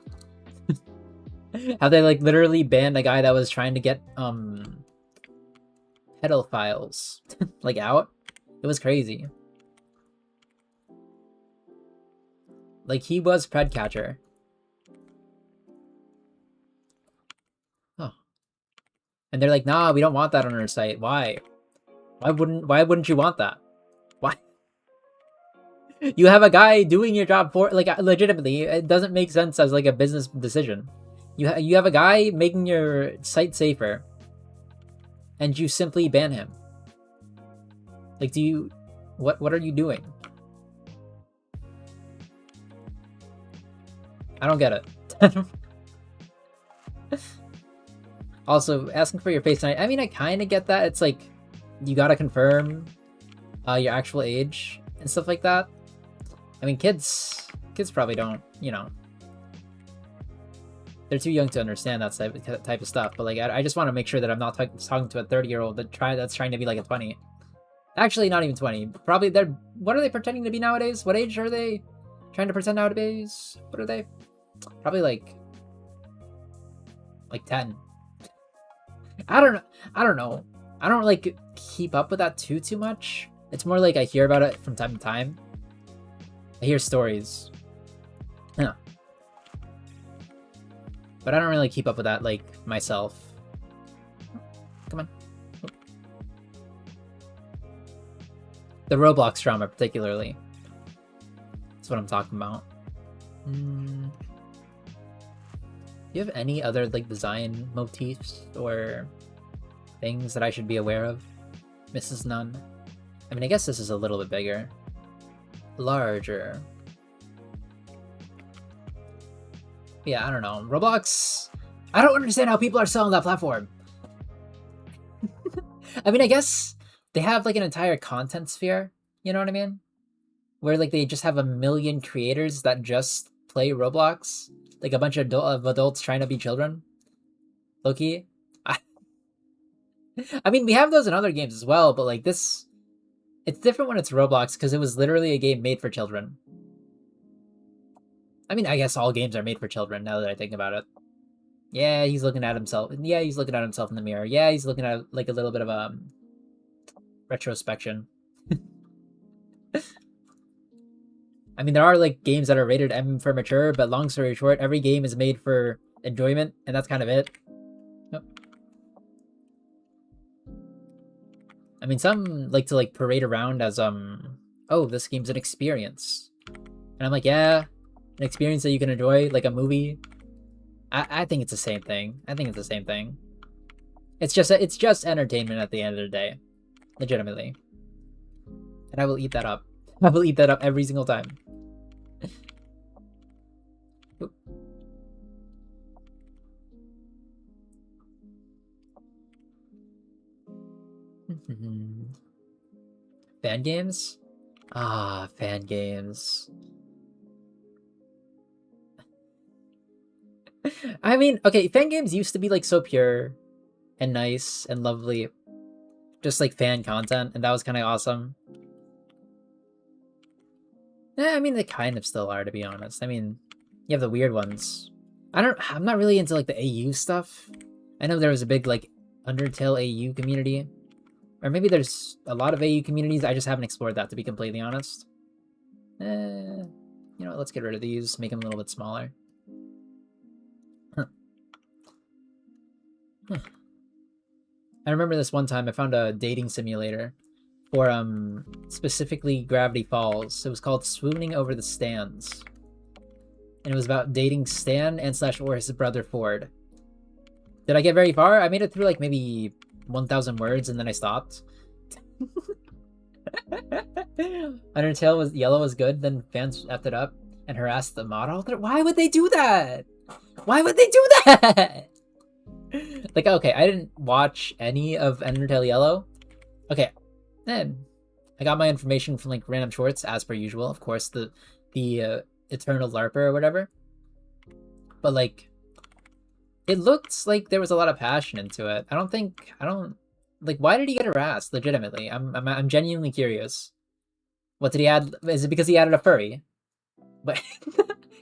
How they like literally banned a guy that was trying to get pedophiles like out. It was crazy. Like he was Predcatcher. And they're like, nah, we don't want that on our site. Why? Why wouldn't you want that? Why? You have a guy doing your job for, like, legitimately. It doesn't make sense as like a business decision. You have a guy making your site safer, and you simply ban him. Like, what are you doing? I don't get it. Also, asking for your face ID. I mean, I kind of get that. It's like, you gotta confirm your actual age and stuff like that. I mean, kids probably don't, you know. They're too young to understand that type of stuff. But like, I just want to make sure that I'm not talking to a 30-year-old that's trying to be like a 20. Actually, not even 20. Probably what are they pretending to be nowadays? What age are they trying to pretend nowadays? What are they? Probably like 10. I don't know. I don't like keep up with that too much. It's more like I hear about it from time to time. I hear stories. Yeah. But I don't really keep up with that like myself. Come on. The Roblox drama particularly. That's what I'm talking about. Do you have any other like design motifs or things that I should be aware of? Mrs. Nunn. I mean, I guess this is a little bit bigger. Larger. Yeah, I don't know. Roblox... I don't understand how people are selling that platform. I mean, I guess they have like an entire content sphere. You know what I mean? Where like they just have a million creators that just play Roblox. Like a bunch of adults trying to be children. Low-key. I mean, we have those in other games as well, but like this... It's different when it's Roblox because it was literally a game made for children. I mean, I guess all games are made for children now that I think about it. Yeah, he's looking at himself. Yeah, he's looking at himself in the mirror. Yeah, he's looking at like a little bit of retrospection. I I mean, there are like games that are rated M for mature, but long story short, every game is made for enjoyment, and that's kind of it. Yep. I mean, some like to like parade around as oh, this game's an experience, and I'm like, yeah, an experience that you can enjoy, like a movie. I think it's the same thing. I think it's the same thing. It's just entertainment at the end of the day, legitimately. And I will eat that up. I will eat that up every single time. Fan games? Ah, fan games. I mean, okay, fan games used to be like so pure and nice and lovely. Just like fan content, and that was kind of awesome. I mean, they kind of still are, to be honest. I mean, you have the weird ones. I'm not really into like the AU stuff. I know there was a big like Undertale AU community. Or maybe there's a lot of AU communities. I just haven't explored that, to be completely honest. You know, let's get rid of these, make them a little bit smaller. I remember this one time I found a dating simulator for specifically Gravity Falls. It was called Swooning Over the Stands. And it was about dating Stan and or his brother Ford. Did I get very far? I made it through like maybe 1,000 words and then I stopped. Undertale Yellow was good, then fans effed it up and harassed the mod author. Why would they do that? Why would they do that? Like, okay, I didn't watch any of Undertale Yellow. Okay, then I got my information from like random shorts, as per usual. Of course, the Eternal LARPer or whatever. But like, it looked like there was a lot of passion into it. I don't like. Why did he get harassed? Legitimately, I'm genuinely curious. What did he add? Is it because he added a furry? But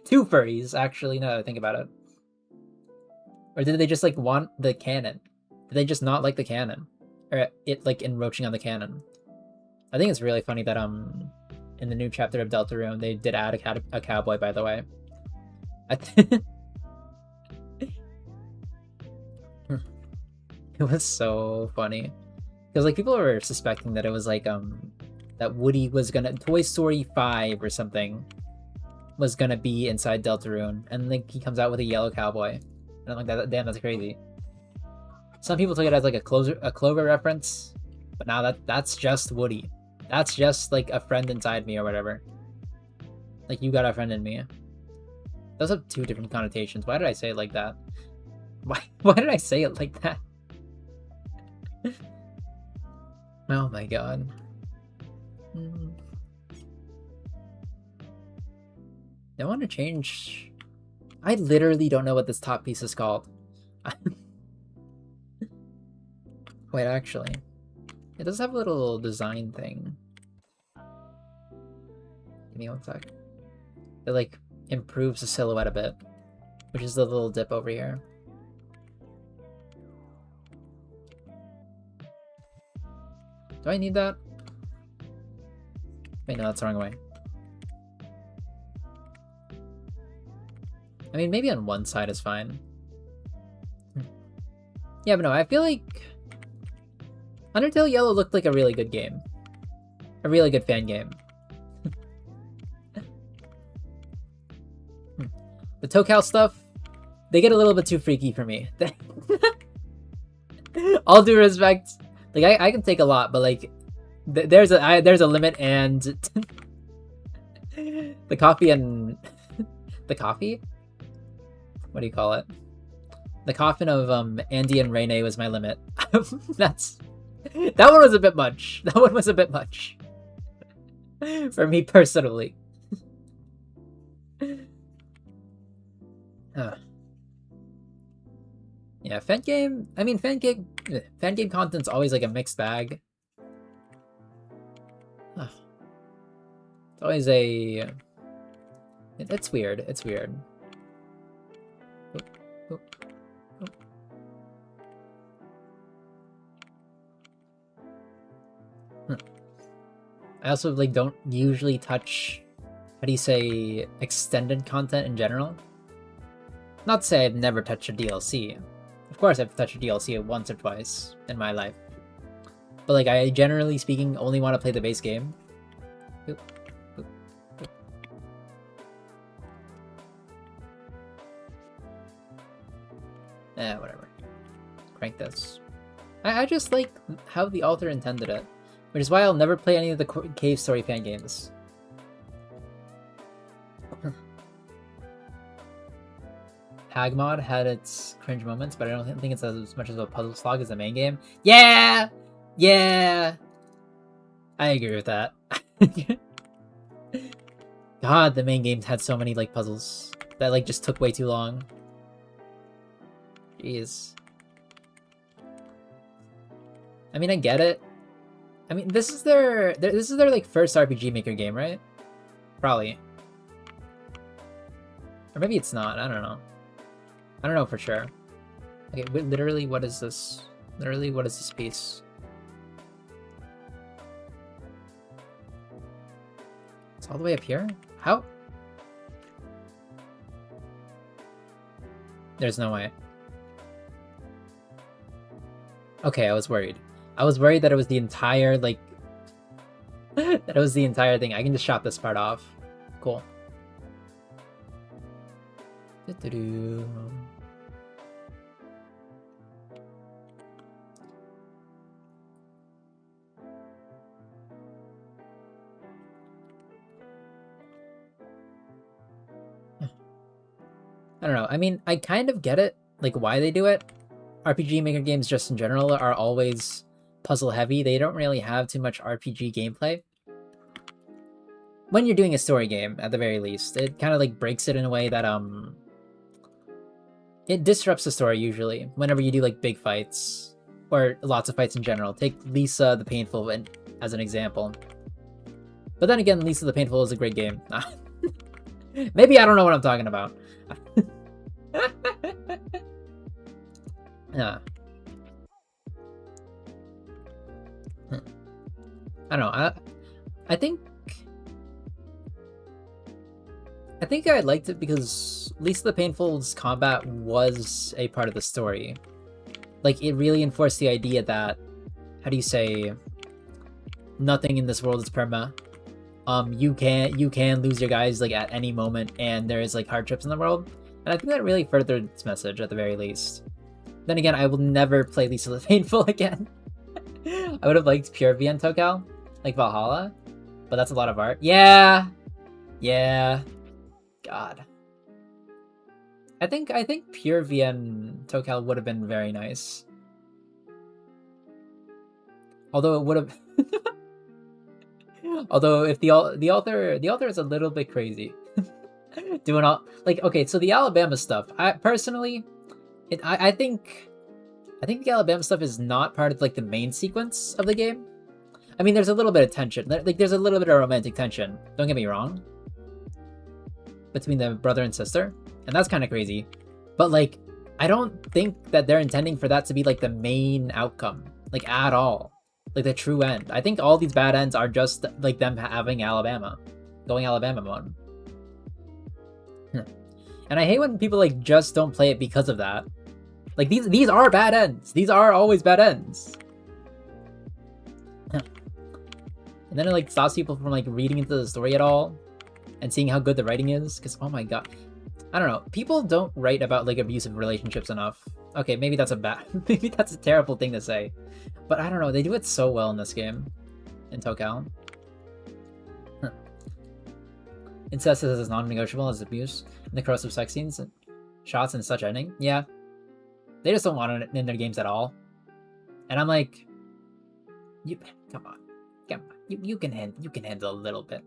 2 furries, actually. Now that I think about it. Or did they just like want the canon? Did they just not like the canon, or it like encroaching on the canon? I think it's really funny that in the new chapter of Deltarune they did add a cowboy. By the way, it was so funny because like people were suspecting that it was like that Woody was gonna Toy Story 5 or something was gonna be inside Deltarune, and like he comes out with a yellow cowboy. And I'm like, damn, that's crazy. Some people took it as like a Clover reference, but now that's just Woody. That's just like a friend inside me or whatever. Like, you got a friend in me. Those have 2 different connotations. Why did I say it like that? Why did I say it like that? Oh my god. I want to change. I literally don't know what this top piece is called. Wait, actually. It does have a little design thing. Give me 1 sec. It like improves the silhouette a bit, which is the little dip over here. Do I need that? Wait, no, that's the wrong way. I mean, maybe on one side is fine. Yeah, but no, I feel like Undertale Yellow looked like a really good game. A really good fan game. The Tocal stuff, they get a little bit too freaky for me. All due respect, like I can take a lot, but like there's a limit, and the coffee and the coffee. What do you call it? The coffin of Andy and Rene was my limit. That one was a bit much. That one was a bit much for me personally. Yeah, fan game. I mean, fan game content's always like a mixed bag. It's always a. It's weird. It's weird. I also like don't usually touch how do you say, extended content in general. Not to say I've never touched a DLC. Of course I've touched a DLC once or twice in my life. But like, I generally speaking only want to play the base game. Boop, boop, boop. Whatever. Crank this. I just like how the author intended it, which is why I'll never play any of the Cave Story fan games. Hagmod had its cringe moments, but I don't think it's as much of a puzzle slog as the main game. Yeah! Yeah! I agree with that. God, the main games had so many like puzzles that like just took way too long. Jeez. I mean, I get it. I mean, this is their like first RPG Maker game, right? Probably. Or maybe it's not. I don't know. I don't know for sure. Okay, wait, literally, what is this? Literally, what is this piece? It's all the way up here? How? There's no way. Okay, I was worried. I was worried that it was the entire, like... that it was the entire thing. I can just chop this part off. Cool. Do-do-do. I don't know. I mean, I kind of get it, like why they do it. RPG Maker games just in general are always puzzle heavy. They don't really have too much RPG gameplay. When you're doing a story game, at the very least, it kind of like breaks it in a way that it disrupts the story usually whenever you do like big fights or lots of fights in general. Take Lisa the Painful as an example. But then again, Lisa the Painful is a great game. Maybe I don't know what I'm talking about. Yeah. I don't know. I think I liked it because Lisa the Painful's combat was a part of the story. Like, it really enforced the idea that, how do you say, nothing in this world is perma. You can lose your guys like at any moment, and there is like hardships in the world. And I think that really furthered its message at the very least. Then again, I will never play Lisa the Painful again. I would have liked Pure VN Tocal, like Valhalla, but that's a lot of art. Yeah, yeah. God, I think Pure VN Tocal would have been very nice. Although it would have, although if the author is a little bit crazy, doing all like okay. So the Alabama stuff, I personally, I think the Alabama stuff is not part of like the main sequence of the game. I mean, there's a little bit of tension. Like, there's a little bit of romantic tension. Don't get me wrong. Between the brother and sister, and that's kind of crazy. But like, I don't think that they're intending for that to be like the main outcome, like at all, like the true end. I think all these bad ends are just like them having Alabama, going Alabama mode. And I hate when people like just don't play it because of that. Like these are bad ends. These are always bad ends. And then it like stops people from like reading into the story at all and seeing how good the writing is. Because oh my god, I don't know. People don't write about like abusive relationships enough. Okay, maybe that's maybe that's a terrible thing to say, but I don't know. They do it so well in this game, in Tocal. Incest is as non-negotiable as abuse in the corrosive sex scenes and shots and such ending. Yeah, they just don't want it in their games at all. And I'm like, come on, you can handle a little bit.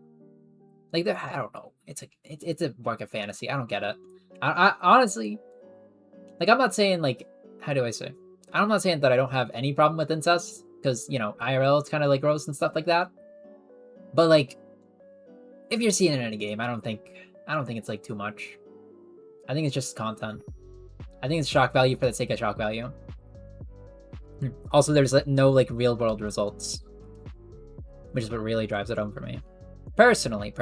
Like, I don't know. It's a work of fantasy. I don't get it. I honestly, like, I'm not saying like, how do I say? I'm not saying that I don't have any problem with incest because you know IRL it's kind of like gross and stuff like that. But like, if you're seeing it in a game, I don't think it's like too much. I think it's just content. I think it's shock value for the sake of shock value. Also, there's no like real world results, which is what really drives it home for me. Personally.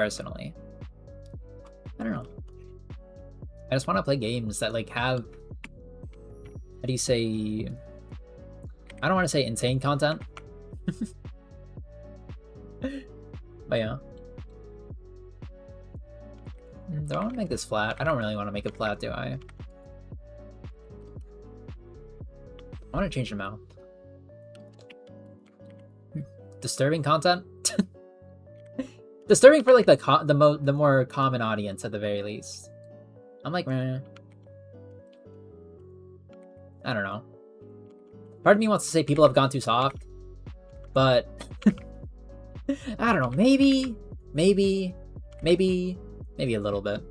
I don't know. I just want to play games that like have, how do you say, I don't want to say insane content. But yeah. Do I want to make this flat? I don't really want to make it flat, do I? I want to change the mouth. Disturbing content? Disturbing for like the more common audience at the very least. I'm like, meh. I don't know. Part of me wants to say people have gone too soft, but I don't know. Maybe a little bit.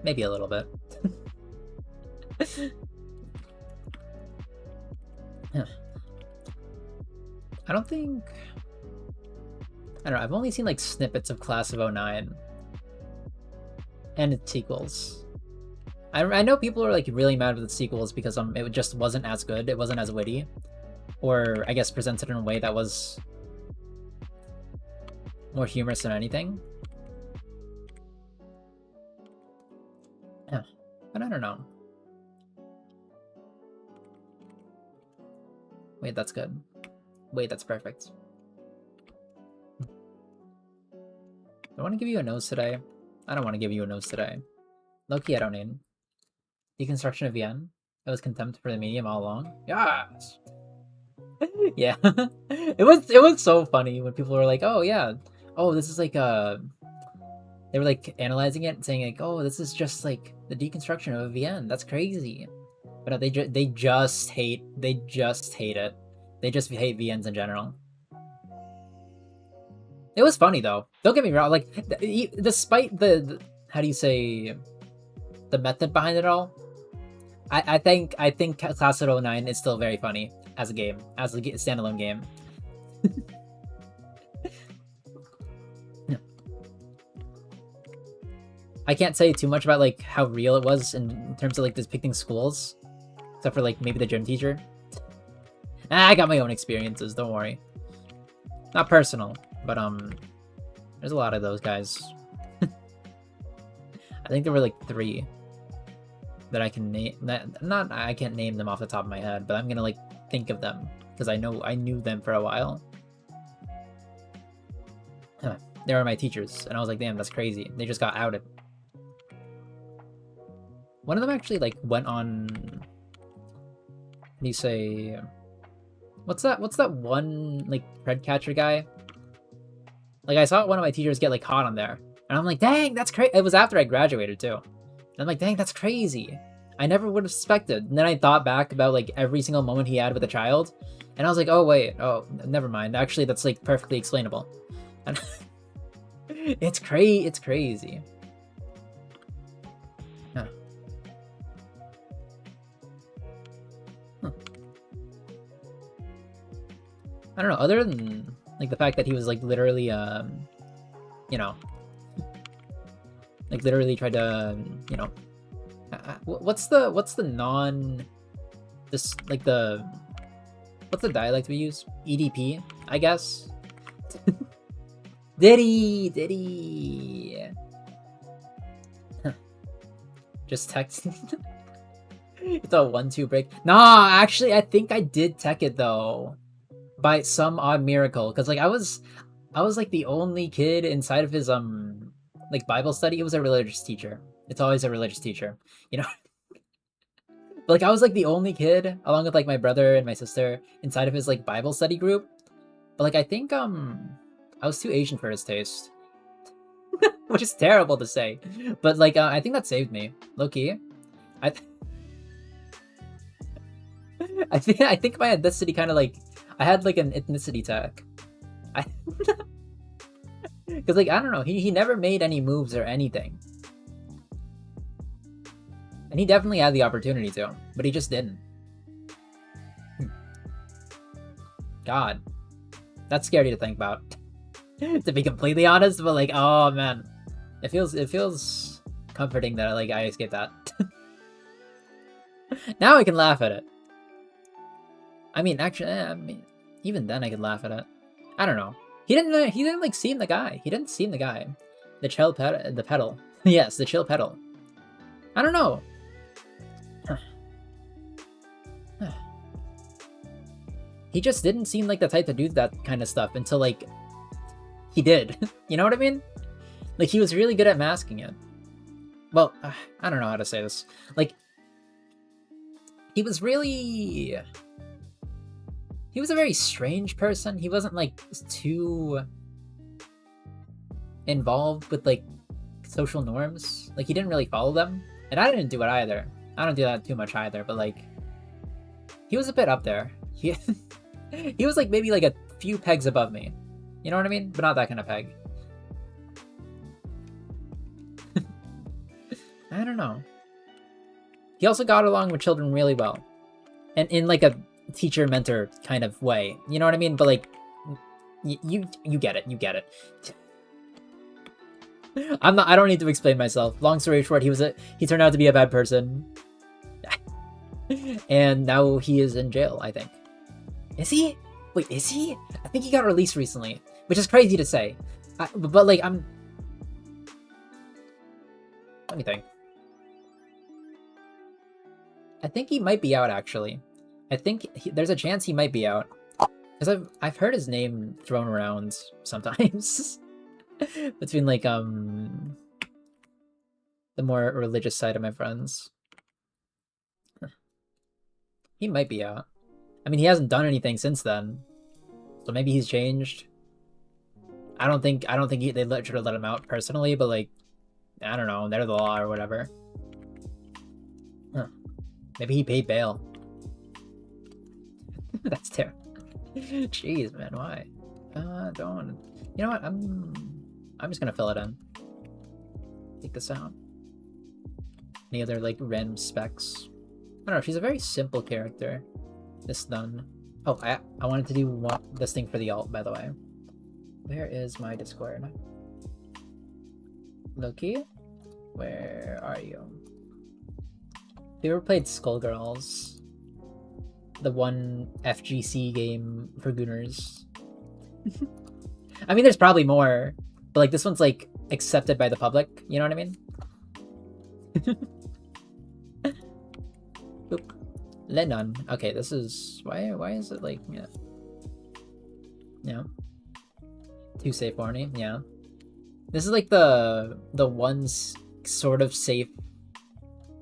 Maybe a little bit. I don't think... I don't know, I've only seen like snippets of Class of 09 and its sequels. I know people are like really mad with the sequels because it just wasn't as good, it wasn't as witty, or I guess presented in a way that was more humorous than anything. Yeah, but I don't know. Wait, that's good. Wait, that's perfect. Do I want to give you a nose today? I don't want to give you a nose today. Low-key, I don't need. Deconstruction of VN. It was contempt for the medium all along. Yes! Yeah. It was so funny when people were like, oh yeah. Oh, this is like they were like analyzing it and saying like, oh, this is just like the deconstruction of a VN. That's crazy. But no, they just hate it. They just hate VNs in general. It was funny though. Don't get me wrong. Like, despite the how do you say, the method behind it all, I think Class of 09 is still very funny as a game, as a standalone game. I can't say too much about like how real it was in terms of like depicting schools, except for like maybe the gym teacher. I got my own experiences. Don't worry. Not personal, but there's a lot of those guys. I think there were like 3 that I can name. I can't name them off the top of my head, but I'm gonna like think of them because I knew them for a while. They were my teachers, and I was like, damn, that's crazy. They just got outed. One of them actually like went on. How do you say? What's that one like thread catcher guy? Like I saw one of my teachers get like caught on there, and I'm like, dang, that's crazy. It was after I graduated too. And I'm like, dang, that's crazy. I never would have suspected. And then I thought back about like every single moment he had with a child, and I was like, oh wait, oh never mind. Actually, that's like perfectly explainable. And it's crazy. Huh. I don't know, other than like the fact that he was like literally you know, like literally tried to, you know, what's the non, this like the, what's the dialect we use? EDP, I guess. Diddy. Just text. It's a 1-2 break. Nah, actually, I think I did tech it though, by some odd miracle, because like I was like the only kid inside of his like Bible study. It was a religious teacher. It's always a religious teacher, you know. But like I was like the only kid, along with like my brother and my sister, inside of his like Bible study group. But like I think I was too Asian for his taste, which is terrible to say. But like I think that saved me, low key. I think my ethnicity kind of like, I had like an ethnicity tag. Because like I don't know, he never made any moves or anything, and he definitely had the opportunity to, but he just didn't. God, that's scary to think about. To be completely honest, but like, oh man, it feels comforting that like I escaped that. Now I can laugh at it. I mean, actually, even then I could laugh at it. I don't know. He didn't like seem the guy. He didn't seem the guy. The chill the pedal. Yes, the chill pedal. I don't know. He just didn't seem like the type to do that kind of stuff until like he did. You know what I mean? Like he was really good at masking it. Well, I don't know how to say this. Like he was a very strange person. He wasn't like too involved with like social norms. Like he didn't really follow them. And I didn't do it either. I don't do that too much either, but like he was a bit up there. He was like maybe like a few pegs above me. You know what I mean? But not that kind of peg. I don't know. He also got along with children really well. And in like a teacher mentor kind of way. You know what I mean? But like you get it. You get it. I don't need to explain myself. Long story short, he turned out to be a bad person. And now he is in jail, I think. Is he? Wait, is he? I think he got released recently, which is crazy to say. But like, let me think. I think he might be out, actually. I think there's a chance he might be out. Because I've heard his name thrown around sometimes. Between like, the more religious side of my friends. He might be out. I mean, he hasn't done anything since then, so maybe he's changed. I don't think they should have let him out personally, but like, I don't know, they're the law or whatever. Huh. Maybe he paid bail. That's terrible. Jeez, man, why? Don't. You know what? I'm just gonna fill it in. Take this out. Any other like random specs? I don't know. She's a very simple character. This done. Oh, I wanted to do this thing for the alt, by the way. Where is my Discord? Loki? Where are you? Have you ever played Skullgirls? The one FGC game for Gooners. I mean, there's probably more, but like this one's like accepted by the public. You know what I mean? Boop. Lennon. Okay, this is why is it like yeah. Too safe warning, yeah. This is like the one's sort of safe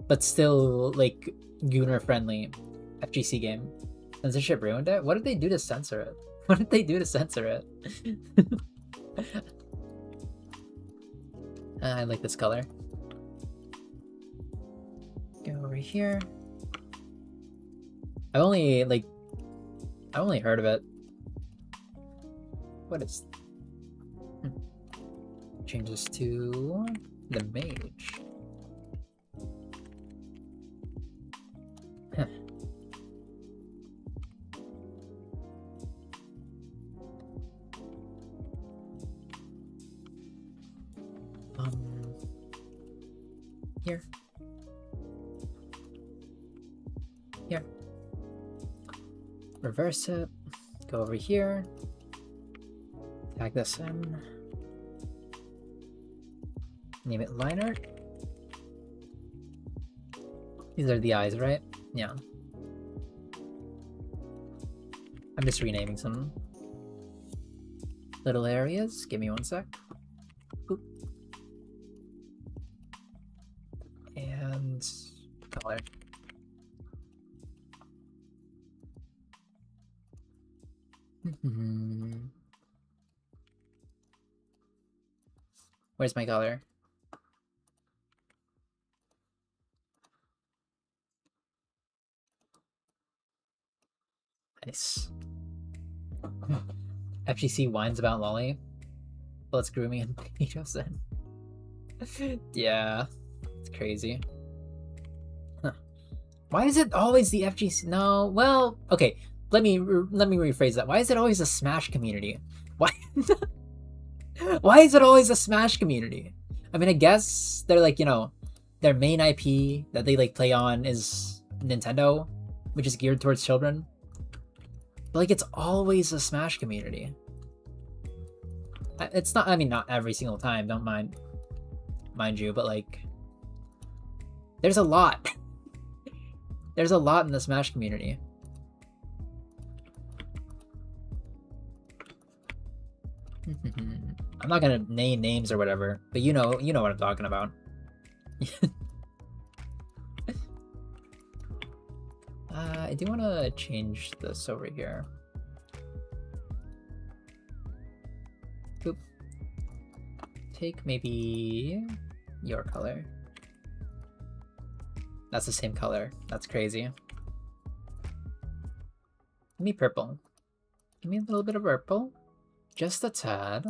but still like Gooner friendly FGC game. Censorship ruined it? What did they do to censor it? What did they do to censor it? I like this color. Go over here. I've only heard of it. What is... Change this to the mage. Huh. Here. Here. Reverse it. Go over here. Tag this in. Name it liner. These are the eyes, right? Yeah. I'm just renaming some little areas. Give me one sec. Boop. And color. Where's my color? Nice. FGC whines about Lolly. Well, it's grooming and pedos then. Yeah, it's crazy. Huh. Why is it always the FGC? No, well, okay. Let me rephrase that. Why is it always a Smash community? Why? Why is it always a Smash community? I mean, I guess they're like, you know, their main IP that they like play on is Nintendo, which is geared towards children. But like it's always a Smash community. It's not, I mean, not every single time, don't mind you, but like there's a lot. There's a lot in the Smash community. I'm not gonna name names or whatever, but you know what I'm talking about. I do want to change this over here. Oop. Take maybe your color. That's the same color. That's crazy. Give me purple. Give me a little bit of purple. Just a tad.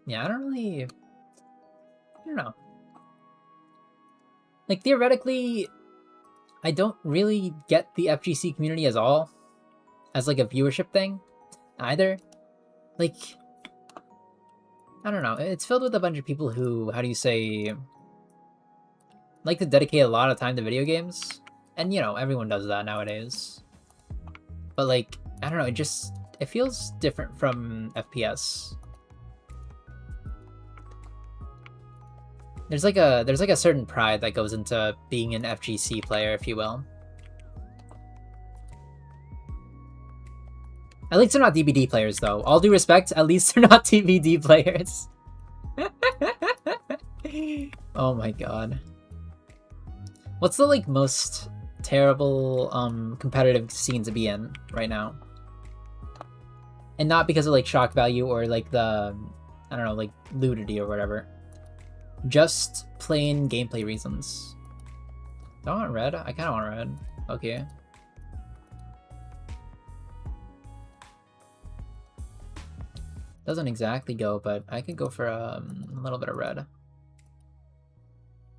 Yeah, I don't know. Like, theoretically, I don't really get the FGC community as like a viewership thing either. Like, I don't know. It's filled with a bunch of people who, how do you say, like to dedicate a lot of time to video games. And, you know, everyone does that nowadays. But, like, I don't know. It feels different from FPS. There's like a certain pride that goes into being an FGC player, if you will. At least they're not DVD players, though. All due respect, at least they're not DVD players. Oh my god. What's the like most terrible competitive scene to be in right now? And not because of like shock value or like the, I don't know, like nudity or whatever. Just plain gameplay reasons. Do I want red? I kind of want red. Okay. Doesn't exactly go, but I could go for a little bit of red.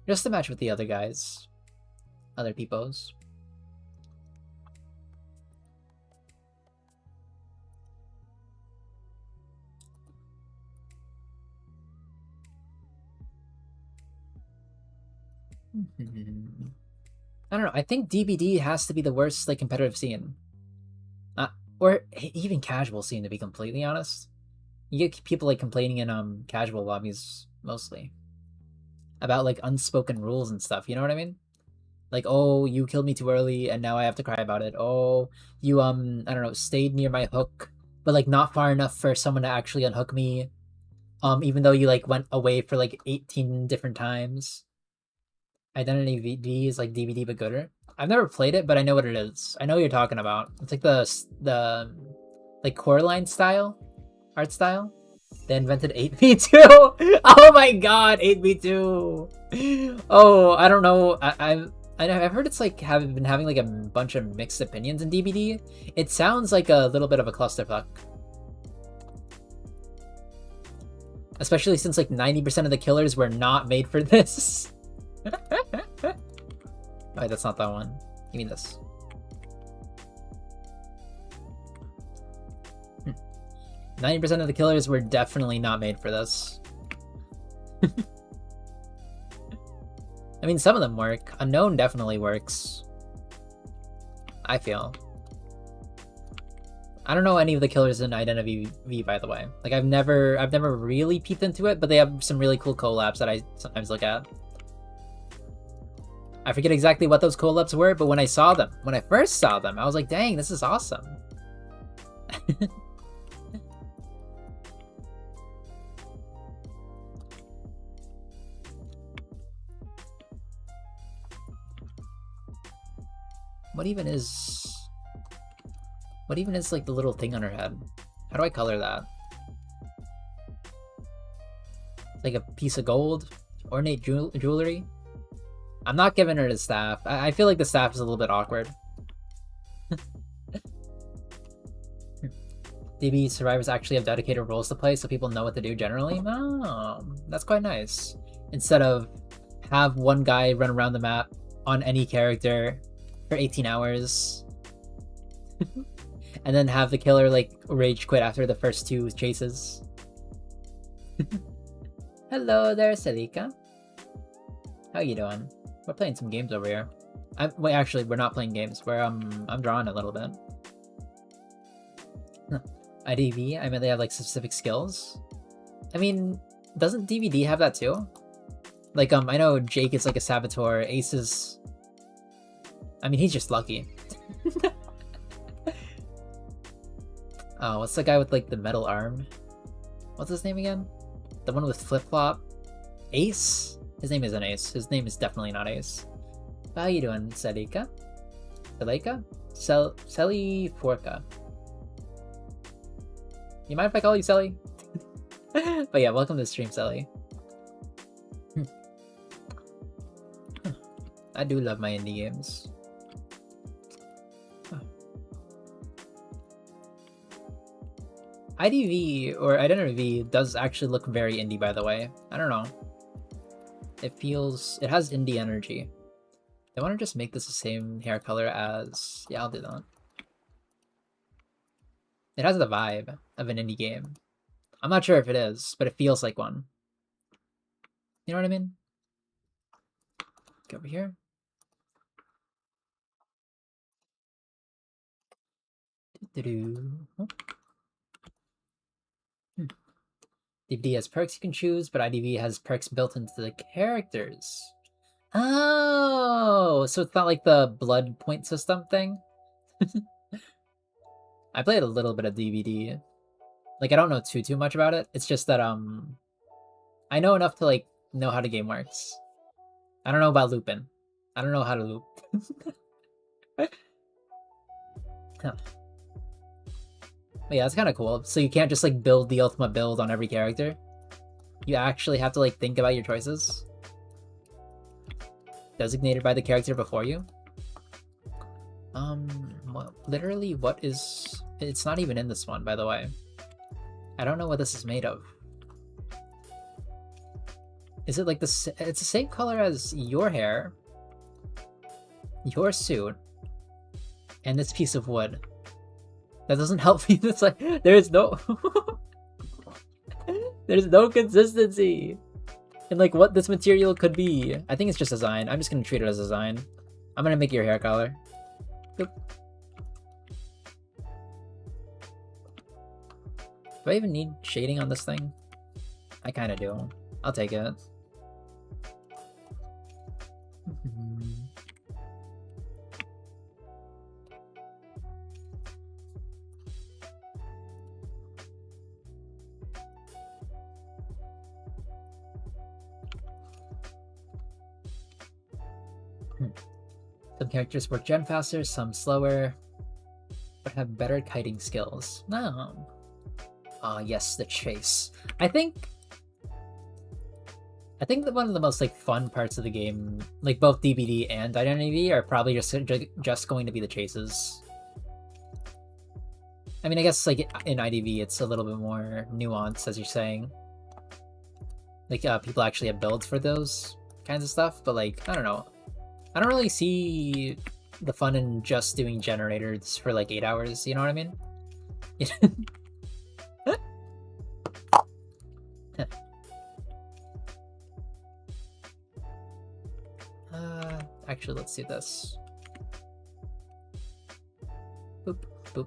Just to match with the other guys. Other peoples. I don't know. I think DBD has to be the worst like competitive scene, or even casual scene. To be completely honest, you get people like complaining in casual lobbies mostly about like unspoken rules and stuff. You know what I mean? Like, oh, you killed me too early, and now I have to cry about it. Oh, you I don't know, stayed near my hook, but like not far enough for someone to actually unhook me. Even though you like went away for like 18 different times. Identity V is like DVD but gooder. I've never played it, but I know what it is. I know what you're talking about. It's like the like Coraline style, art style. They invented 8v2. Oh my god, 8v2. Oh, I don't know. I've heard it's like been having like a bunch of mixed opinions in DBD. It sounds like a little bit of a clusterfuck. Especially since like 90% of the killers were not made for this. Alright, that's not that one. Give me this. 90% of the killers were definitely not made for this. I mean, some of them work. Unknown definitely works. I feel. I don't know any of the killers in Identity V, by the way. Like, I've never really peeped into it, but they have some really cool collabs that I sometimes look at. I forget exactly what those collabs were, but when I first saw them, I was like, dang, this is awesome. What even is like the little thing on her head? How do I color that? Like a piece of gold? Ornate jewelry? I'm not giving her the staff. I feel like the staff is a little bit awkward. DB survivors actually have dedicated roles to play so people know what to do generally. Oh, that's quite nice. Instead of have one guy run around the map on any character for 18 hours and then have the killer like rage quit after the first 2 chases. Hello there, Selika. How you doing? We're playing some games over here. Wait, actually, we're not playing games. I'm drawing a little bit. IDV, I meant they have like specific skills. I mean, doesn't DVD have that too? Like, I know Jake is like a saboteur. Ace is... I mean, he's just lucky. Oh, what's the guy with like the metal arm? What's his name again? The one with flip-flop? Ace? His name isn't Ace. His name is definitely not Ace. How you doing, Selika? Selika? Seli Forka. You mind if I call you Selly? But yeah, welcome to the stream, Selly. I do love my indie games. IDV, or Identity V, does actually look very indie, by the way. I don't know. It has indie energy. I want to just make this the same hair color as... Yeah, I'll do that. It has the vibe of an indie game. I'm not sure if it is, but it feels like one. You know what I mean? Go over here. DVD has perks you can choose, but IDV has perks built into the characters. Oh, so it's not like the blood point system thing? I played a little bit of DVD. Like, I don't know too much about it. It's just that, I know enough to, like, know how the game works. I don't know about looping. I don't know how to loop. Huh. But yeah, it's kind of cool. So you can't just, like, build the ultimate build on every character. You actually have to, like, think about your choices. Designated by the character before you. Literally, what is... It's not even in this one, by the way. I don't know what this is made of. Is it like this? It's the same color as your hair, your suit, and this piece of wood. That doesn't help me. It's like there's no there's no consistency in like what this material could be. I think it's just design. I'm just gonna treat it as design. I'm gonna make your hair color. Boop. Do I even need shading on this thing? I kind of do. I'll take it. Some characters work gen faster, some slower, but have better kiting skills. No. Ah, yes, the chase. I think that one of the most like fun parts of the game, like both DBD and Identity V, are probably just going to be the chases. I mean, I guess like in IDV, it's a little bit more nuanced, as you're saying. Like people actually have builds for those kinds of stuff, but like I don't know. I don't really see the fun in just doing generators for like 8 hours. You know what I mean? Actually, let's do this. Boop, boop.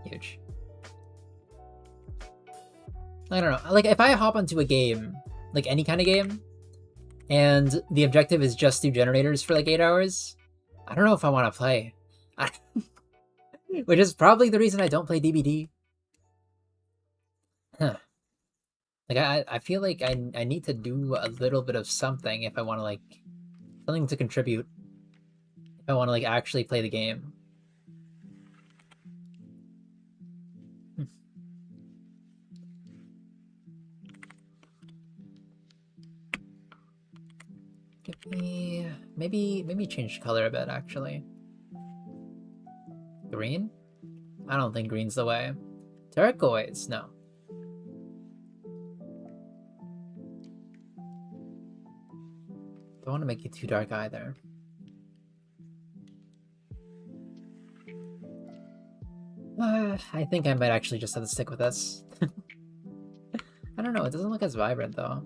Huge. I don't know. Like, if I hop onto a game, like any kind of game, and the objective is just do generators for like 8 hours, I don't know if I want to play. Which is probably the reason I don't play DBD. Huh. Like, I feel like I need to do a little bit of something if I want to, like, something to contribute. If I want to, like, actually play the game. Give me... Maybe change color a bit, actually. Green? I don't think green's the way. Turquoise? No. Don't want to make it too dark either. I think I might actually just have to stick with this. I don't know, it doesn't look as vibrant though.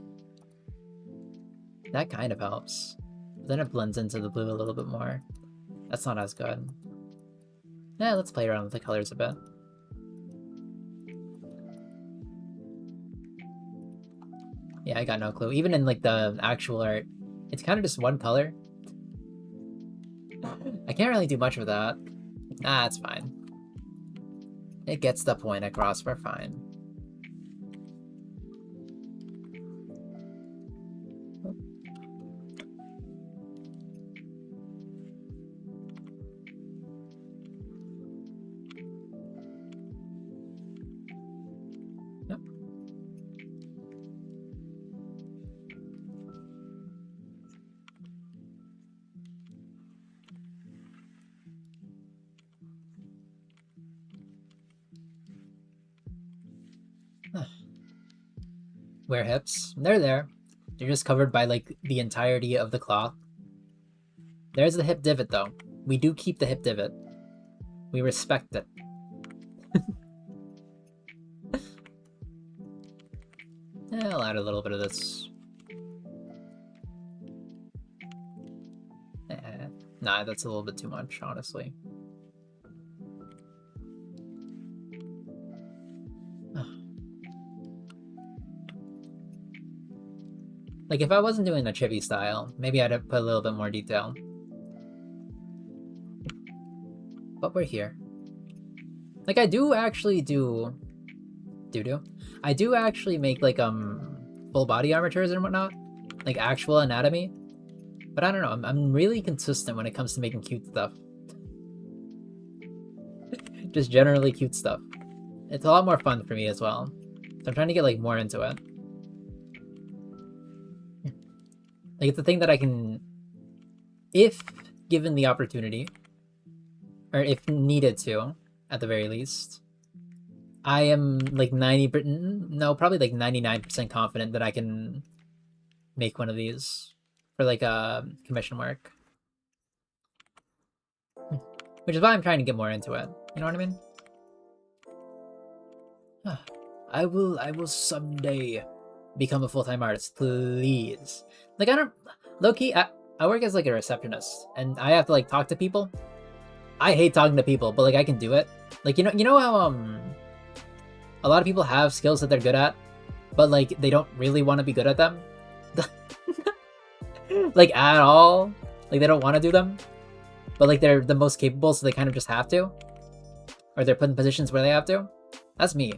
That kind of helps. But then it blends into the blue a little bit more. That's not as good. Yeah, let's play around with the colors a bit. Yeah, I got no clue. Even in like the actual art, it's kind of just one color. I can't really do much with that. Ah, it's fine. It gets the point across, we're fine. Yep. Wear hips. They're there. They're just covered by like the entirety of the cloth. There's the hip divot though. We do keep the hip divot. We respect it. Yeah, I'll add a little bit of this. Nah, that's a little bit too much, honestly. Like, if I wasn't doing the chibi style, maybe I'd have put a little bit more detail. But we're here. Like, I do actually do... I do actually make, like, full body armatures and whatnot. Like, actual anatomy. But I don't know, I'm really consistent when it comes to making cute stuff. Just generally cute stuff. It's a lot more fun for me as well. So I'm trying to get, like, more into it. Like, it's a thing that I can, if given the opportunity, or if needed to, at the very least, I am like probably like 99% confident that I can make one of these for like commission work. Which is why I'm trying to get more into it. You know what I mean? I will someday become a full-time artist, please. Like, I don't... Low-key, I work as, like, a receptionist, and I have to, like, talk to people. I hate talking to people, but, like, I can do it. Like, you know how, a lot of people have skills that they're good at, but, like, they don't really want to be good at them? Like, at all? Like, they don't want to do them? But, like, they're the most capable, so they kind of just have to? Or they're put in positions where they have to? That's me.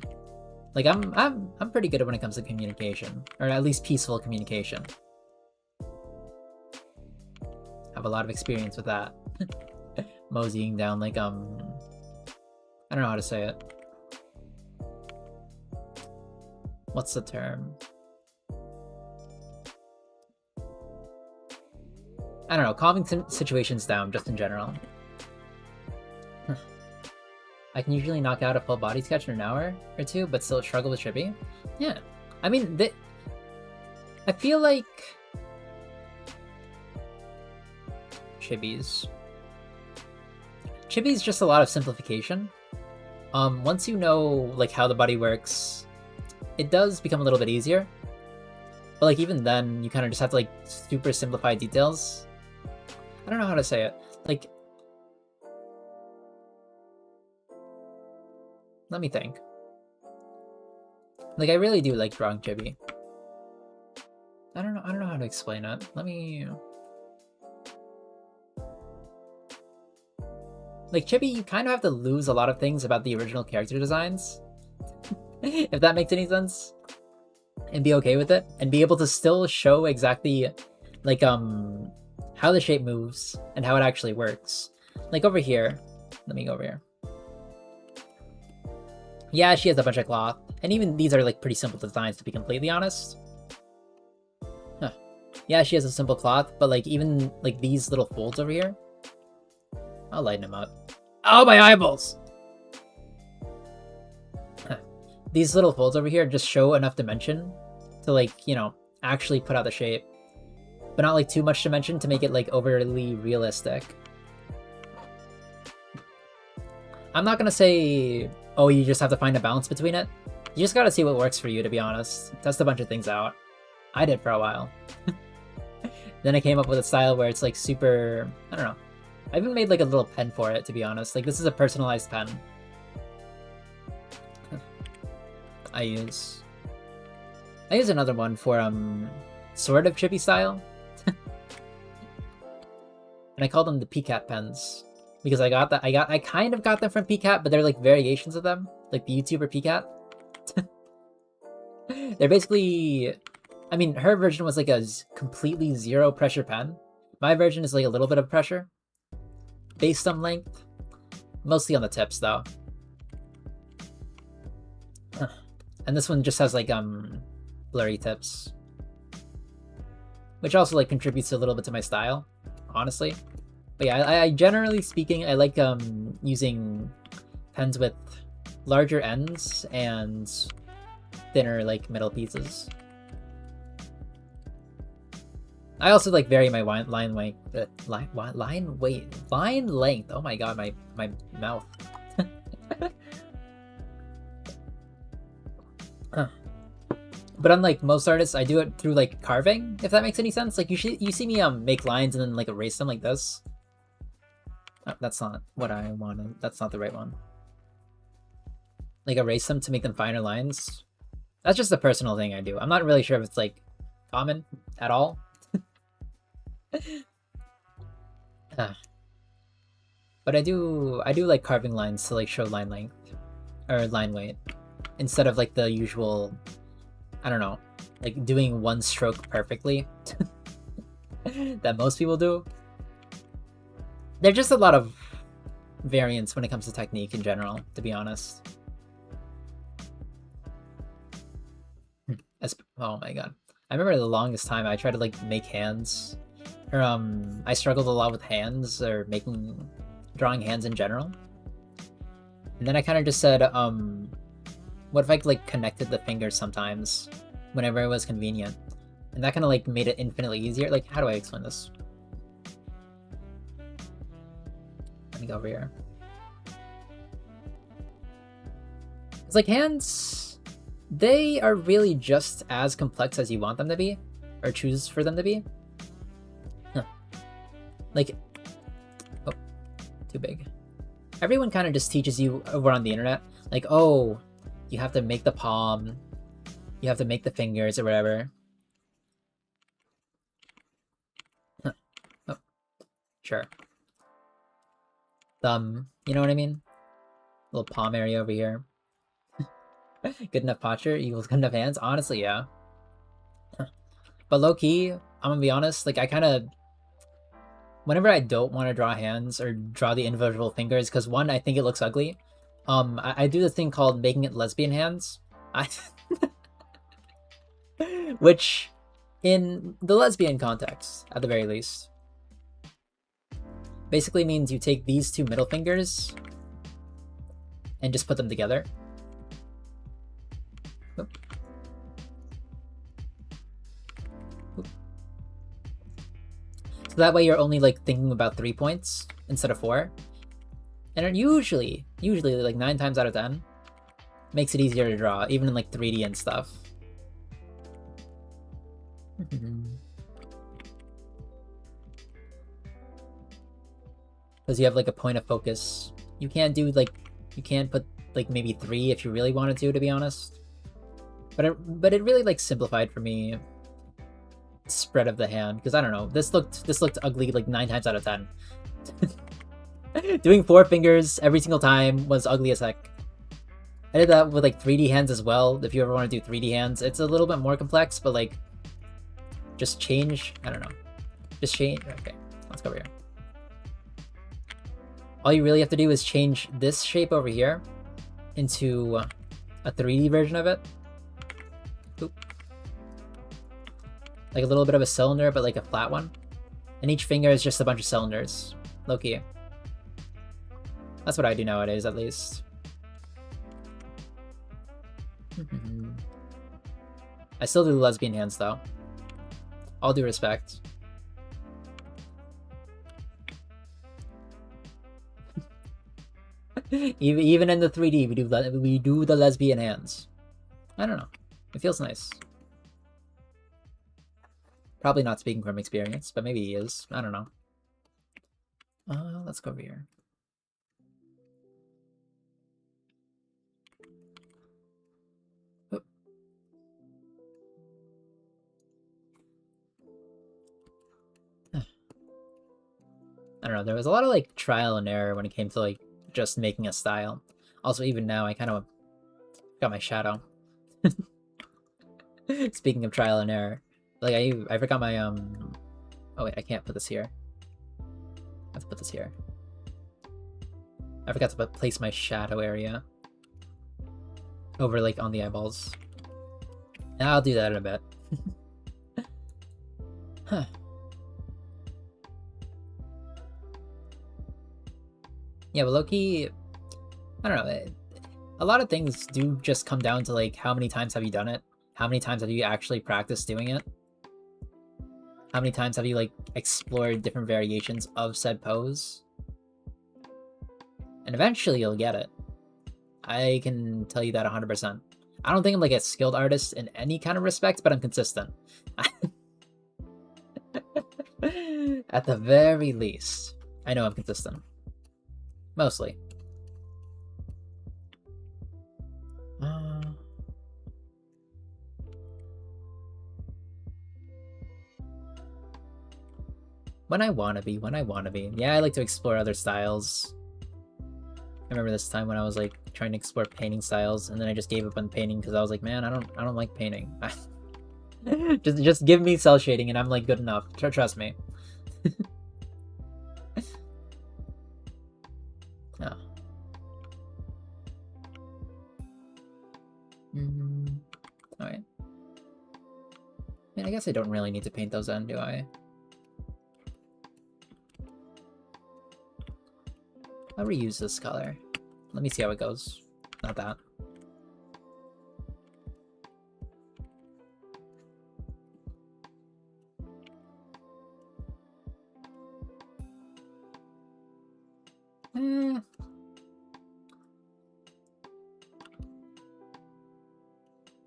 Like, I'm pretty good at when it comes to communication, or at least peaceful communication. Have a lot of experience with that. Moseying down like I don't know how to say it. What's the term? I don't know, calming situations down just in general. I can usually knock out a full body sketch in an hour or two, but still struggle with chibi. Yeah, I mean, I feel like Chibi's just a lot of simplification. Once you know like how the body works, it does become a little bit easier. But like even then, you kind of just have to like super simplify details. I don't know how to say it. Like, let me think. Like, I really do like drawing chibi. I don't know how to explain it. Let me... Like, chibi, you kind of have to lose a lot of things about the original character designs. If that makes any sense. And be okay with it. And be able to still show exactly, like, how the shape moves and how it actually works. Like, over here. Let me go over here. Yeah, she has a bunch of cloth. And even these are, like, pretty simple designs, to be completely honest. Huh. Yeah, she has a simple cloth, but, like, even, like, these little folds over here, I'll lighten them up. Oh, my eyeballs! These little folds over here just show enough dimension to, like, you know, actually put out the shape. But not, like, too much dimension to make it, like, overly realistic. I'm not gonna say, oh, you just have to find a balance between it. You just gotta see what works for you, to be honest. Test a bunch of things out. I did for a while. Then I came up with a style where it's, like, super... I don't know. I even made, like, a little pen for it, to be honest. Like, this is a personalized pen. I use another one for sort of chippy style. And I call them the PCAT pens because I kind of got them from PCAT, but they're like variations of them, like the YouTuber PCAT. They're basically, I mean, her version was like a completely zero pressure pen. My version is like a little bit of pressure based on length, mostly on the tips though. And this one just has like blurry tips, which also like contributes a little bit to my style, honestly. But yeah, I generally speaking, I like using pens with larger ends and thinner like middle pieces. I also like vary my line length. Oh my god, my mouth. But unlike most artists, I do it through like carving, if that makes any sense. Like you see me make lines and then like erase them like this. Oh, that's not what I wanted. That's not the right one. Like erase them to make them finer lines. That's just a personal thing I do. I'm not really sure if it's like common at all. But I do like carving lines to like show line length or line weight instead of like the usual, I don't know, like doing one stroke perfectly that most people do. There's just a lot of variance when it comes to technique in general, to be honest. Oh my god. I remember the longest time I tried to like make hands. Or I struggled a lot with hands or drawing hands in general. And then I kind of just said, what if I like connected the fingers sometimes whenever it was convenient? And that kind of like made it infinitely easier. Like, how do I explain this? Let me go over here. It's like hands, they are really just as complex as you want them to be, or choose for them to be. Huh. Like, oh, too big. Everyone kind of just teaches you over on the internet, like, oh, you have to make the palm, you have to make the fingers or whatever. Huh. Oh, sure. Thumb, you know what I mean? Little palm area over here. Good enough posture equals good enough hands? Honestly, yeah. But low-key, I'm gonna be honest, like I kind of... Whenever I don't want to draw hands or draw the individual fingers, because one, I think it looks ugly, I do this thing called making it lesbian hands. Which, in the lesbian context, at the very least, basically means you take these two middle fingers and just put them together. Oop. Oop. So that way you're only like thinking about 3 points instead of 4. And usually like 9 times out of 10 makes it easier to draw, even in like 3D and stuff. Because you have like a point of focus. You can't do like, you can't put like maybe 3 if you really wanted to be honest. But it really like simplified for me spread of the hand, because I don't know, this looked ugly like 9 times out of 10. Doing 4 fingers every single time was ugly as heck. I did that with like 3D hands as well. If you ever want to do 3D hands, it's a little bit more complex, but like just change, I don't know, just change. Okay, let's go over here. All you really have to do is change this shape over here into a 3D version of it. Oop. Like a little bit of a cylinder, but like a flat one. And each finger is just a bunch of cylinders. Low-key. That's what I do nowadays, at least. I still do lesbian hands, though. All due respect. Even in the 3D, we do the lesbian hands. I don't know. It feels nice. Probably not speaking from experience, but maybe he is. I don't know. Let's go over here. Oop. I don't know. There was a lot of like trial and error when it came to like just making a style. Also, even now, I kind of got my shadow. Speaking of trial and error, like I forgot my Oh wait, I can't put this here. I have to put this here. I forgot to place my shadow area over like on the eyeballs. And I'll do that in a bit. Huh. Yeah, but low-key, I don't know. A lot of things do just come down to like how many times have you done it? How many times have you actually practiced doing it? How many times have you like explored different variations of said pose? And eventually you'll get it. I can tell you that 100%. I don't think I'm like a skilled artist in any kind of respect, but I'm consistent. At the very least, I know I'm consistent. Mostly. When I wanna be. Yeah, I like to explore other styles. I remember this time when I was like trying to explore painting styles, and then I just gave up on painting because I was like, man, I don't like painting. just give me cell shading and I'm like good enough. Trust me. Oh. Alright. I mean, I guess I don't really need to paint those in, do I? I'll reuse this color. Let me see how it goes. Not that.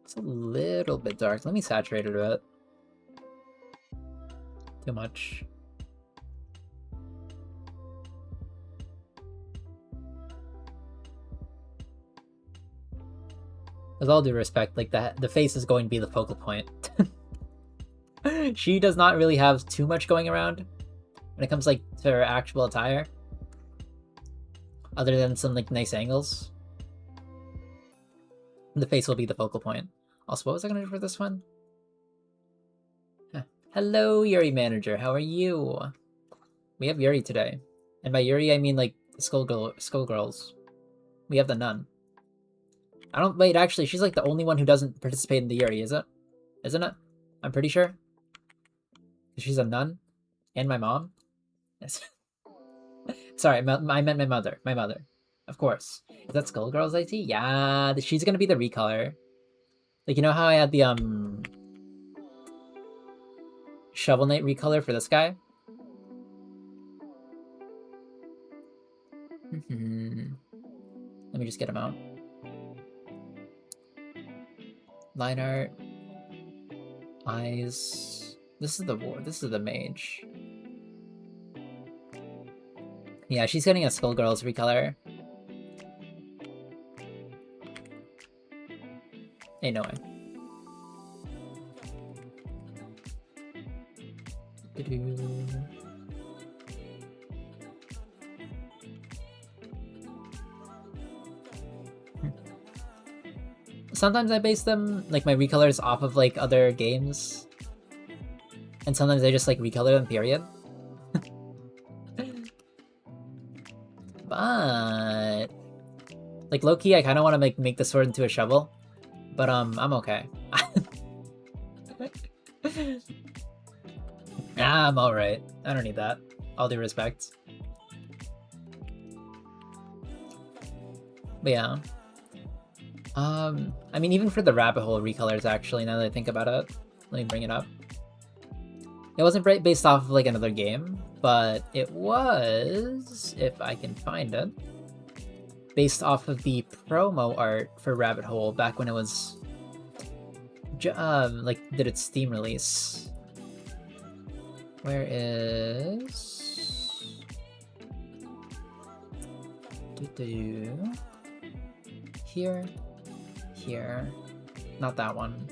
It's a little bit dark. Let me saturate it a bit. Too much. With all due respect, like the face is going to be the focal point. She does not really have too much going around when it comes like to her actual attire, other than some like nice angles. The face will be the focal point. Also, what was I gonna do for this one? Hello, Yuri manager. How are you? We have Yuri today, and by Yuri I mean like skullgirls. We have the nun. I don't wait. Actually, she's like the only one who doesn't participate in the Yuri, is it? Isn't it? I'm pretty sure. She's a nun, and my mom. Yes. Sorry, I meant my mother. My mother, of course. Is that Skullgirls IT? Yeah, she's gonna be the recolor. Like, you know how I had the Shovel Knight recolor for this guy? Let me just get him out. Line art. Eyes. This is the mage. Yeah, she's getting a Skullgirls recolor. Ain't no way. Sometimes I base them, like my recolors, off of like other games. And sometimes I just like recolor them, period. But like low-key, I kind of want to make the sword into a shovel, but I'm okay. I'm all right. I don't need that. All due respect. But yeah. I mean, even for the rabbit hole recolors, actually, now that I think about it, let me bring it up. It wasn't based off of like another game, but it was, if I can find it, based off of the promo art for Rabbit Hole back when it was like did its Steam release. Where is here? Not that one.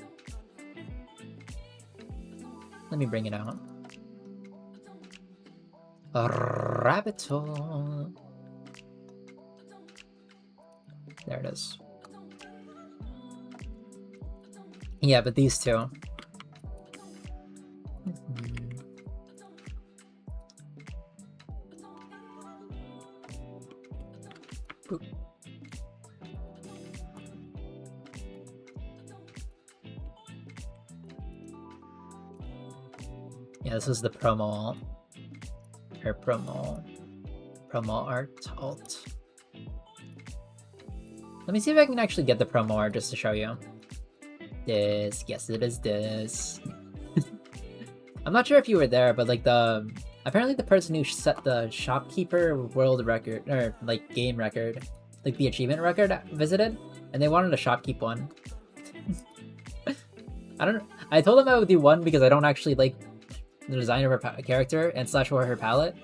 Let me bring it out. A rabbit hole. There it is. Yeah, but these two. Boop. Yeah, this is the promo art alt. Let me see if I can actually get the promo art just to show you. Yes, it is this. I'm not sure if you were there, but like apparently the person who set the shopkeeper world record, or like game record, like the achievement record, visited, and they wanted a shopkeep one. I told them I would do one because I don't actually like the design of her character and / or her palette.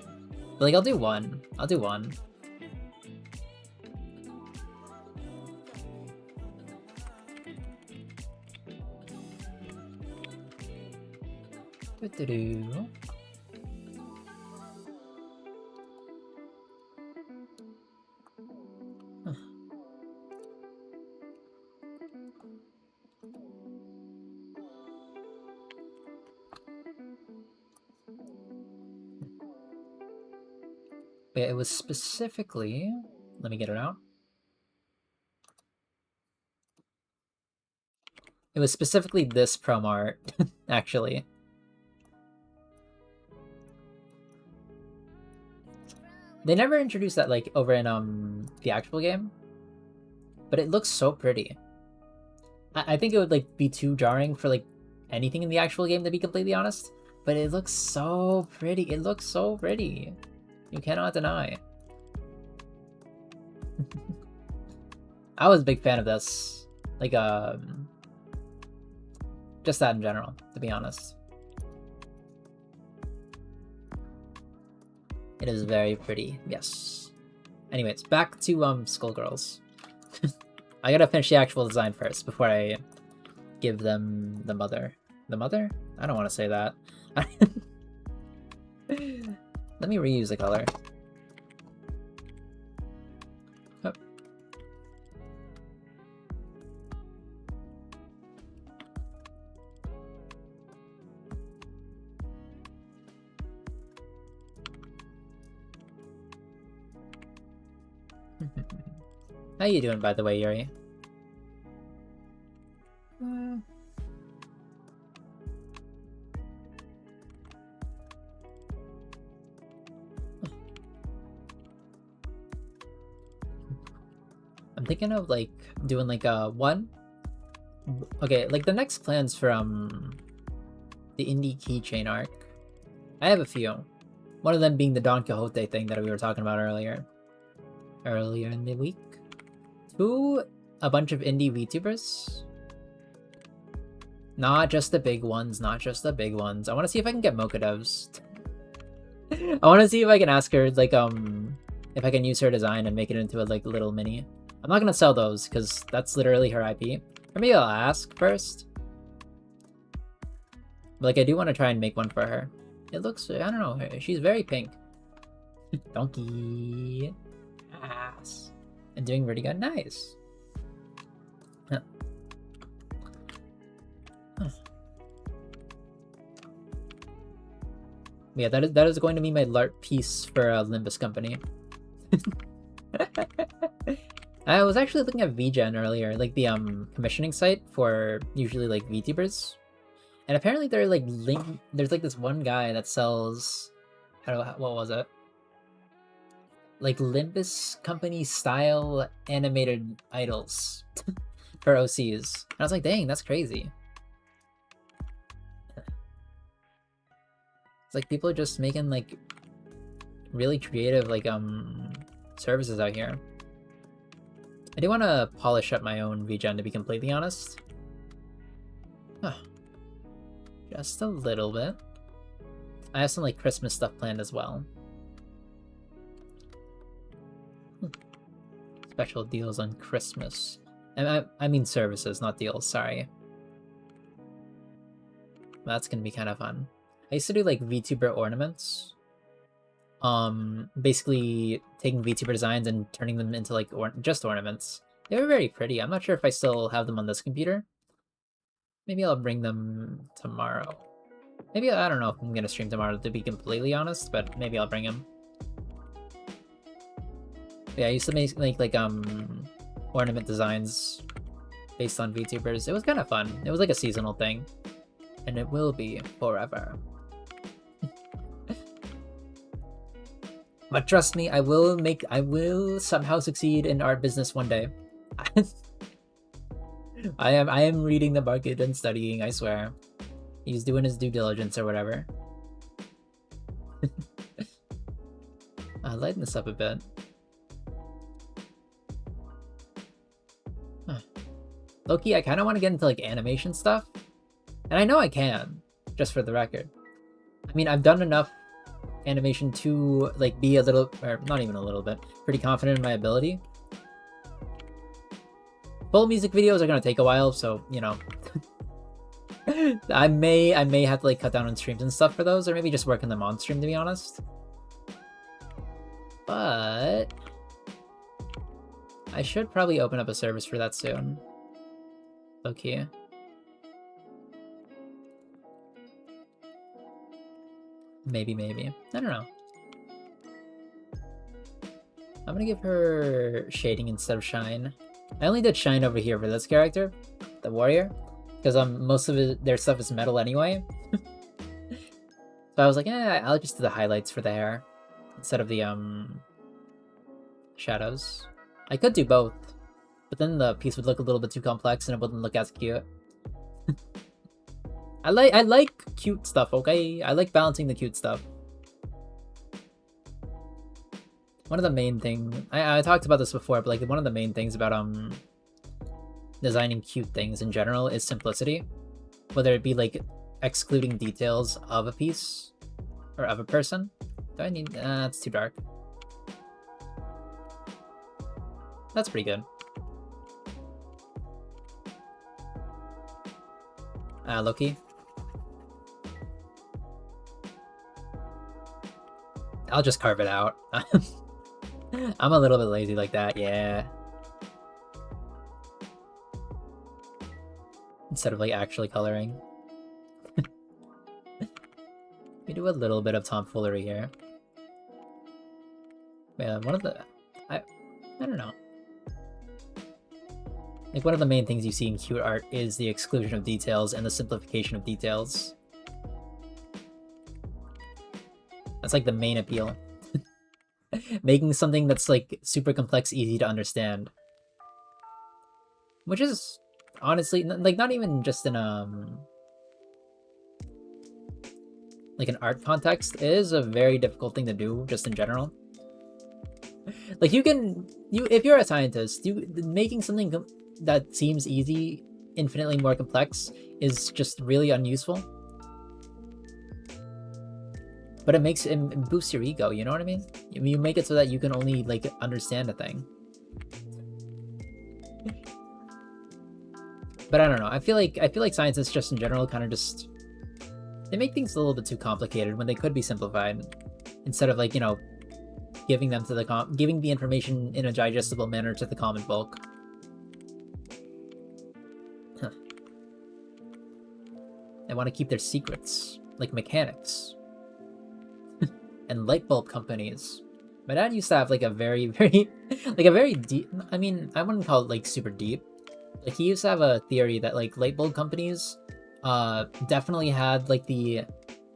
But like, I'll do one. It was specifically, let me get it out. It was specifically this promo art, actually. They never introduced that like over in the actual game, but it looks so pretty. I think it would like be too jarring for like anything in the actual game, to be completely honest. But it looks so pretty. It looks so pretty. You cannot deny. I was a big fan of this. Like, just that in general, to be honest. It is very pretty, yes. Anyways, back to Skullgirls. I gotta finish the actual design first before I give them the mother. The mother? I don't want to say that. Let me reuse the color. Oh. How you doing, by the way, Yuri? I'm thinking of like doing like a one. Okay, like the next plans from the indie keychain arc. I have a few. One of them being the Don Quixote thing that we were talking about earlier in the week. Two, a bunch of indie VTubers. Not just the big ones, I want to see if I can get Mocha Devs. I want to see if I can ask her, like, if I can use her design and make it into a, like, little mini. I'm not going to sell those, because that's literally her IP. Or maybe I'll ask first. But, like, I do want to try and make one for her. It looks, I don't know, she's very pink. Donkey. Ass. And doing pretty good. Nice. Huh. Huh. Yeah, that is going to be my LARP piece for Limbus Company. I was actually looking at VGen earlier, like the commissioning site for usually like VTubers, and apparently they're like there's like this one guy that sells, what was it? like Limbus company style animated idols for OCs. And I was like, dang, that's crazy. It's like people are just making like really creative like services out here. I do want to polish up my own VGen, to be completely honest. Huh. Just a little bit. I have some like Christmas stuff planned as well. Special deals on Christmas. And I mean services, not deals, sorry. That's gonna be kind of fun. I used to do like VTuber ornaments. Basically taking VTuber designs and turning them into like just ornaments. They were very pretty. I'm not sure if I still have them on this computer. Maybe I'll bring them tomorrow. Maybe, I don't know if I'm gonna stream tomorrow, to be completely honest, but maybe I'll bring them. Yeah, I used to make like ornament designs based on VTubers. It was kind of fun. It was like a seasonal thing, and it will be forever. But trust me, I will somehow succeed in art business one day. I am reading the market and studying, I swear. He's doing his due diligence or whatever. Lighten this up a bit. Low-key, I kind of want to get into like animation stuff. And I know I can, just for the record. I mean, I've done enough animation to like be a little, or not even a little bit, pretty confident in my ability. Full music videos are gonna take a while, so you know. I may have to like cut down on streams and stuff for those, or maybe just work on them on stream, to be honest. But I should probably open up a service for that soon. Okay. Maybe. I don't know. I'm gonna give her shading instead of shine. I only did shine over here for this character, the warrior, because most of their stuff is metal anyway. So I was like, I'll just do the highlights for the hair instead of the shadows. I could do both, but then the piece would look a little bit too complex and it wouldn't look as cute. I like cute stuff, okay? I like balancing the cute stuff. One of the main things, I talked about this before, but like one of the main things about designing cute things in general is simplicity. Whether it be like excluding details of a piece or of a person. Do I need, it's too dark. That's pretty good. Loki. I'll just carve it out. I'm a little bit lazy like that, yeah. Instead of like actually coloring. We do a little bit of tomfoolery here. Yeah, one of the... I don't know. Like, one of the main things you see in cute art is the exclusion of details and the simplification of details. That's like the main appeal. Making something that's like super complex easy to understand. Which is honestly like not even just in like an art context. It is a very difficult thing to do just in general. Like if you're a scientist, making something that seems easy infinitely more complex is just really unuseful. But it boosts your ego, you know what I mean? You make it so that you can only like understand a thing. But I don't know. I feel like scientists just in general kind of just they make things a little bit too complicated when they could be simplified, instead of like, you know, giving the information in a digestible manner to the common folk. Huh. They want to keep their secrets, like mechanics. And light bulb companies. My dad used to have like a very deep, I mean, I wouldn't call it like super deep. Like he used to have a theory that like light bulb companies definitely had like the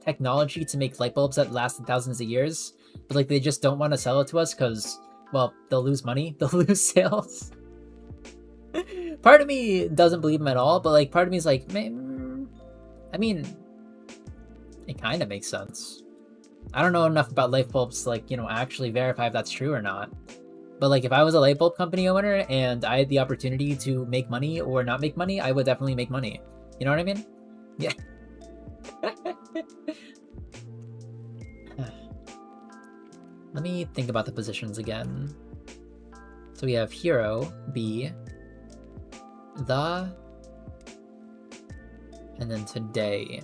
technology to make light bulbs that lasted thousands of years, but like they just don't want to sell it to us because, well, they'll lose money, they'll lose sales. Part of me doesn't believe them at all, but like part of me is like, man, I mean, it kind of makes sense. I don't know enough about light bulbs to like, you know, actually verify if that's true or not. But like if I was a light bulb company owner and I had the opportunity to make money or not make money, I would definitely make money. You know what I mean? Yeah. Let me think about the positions again. So we have hero, B, the, and then today.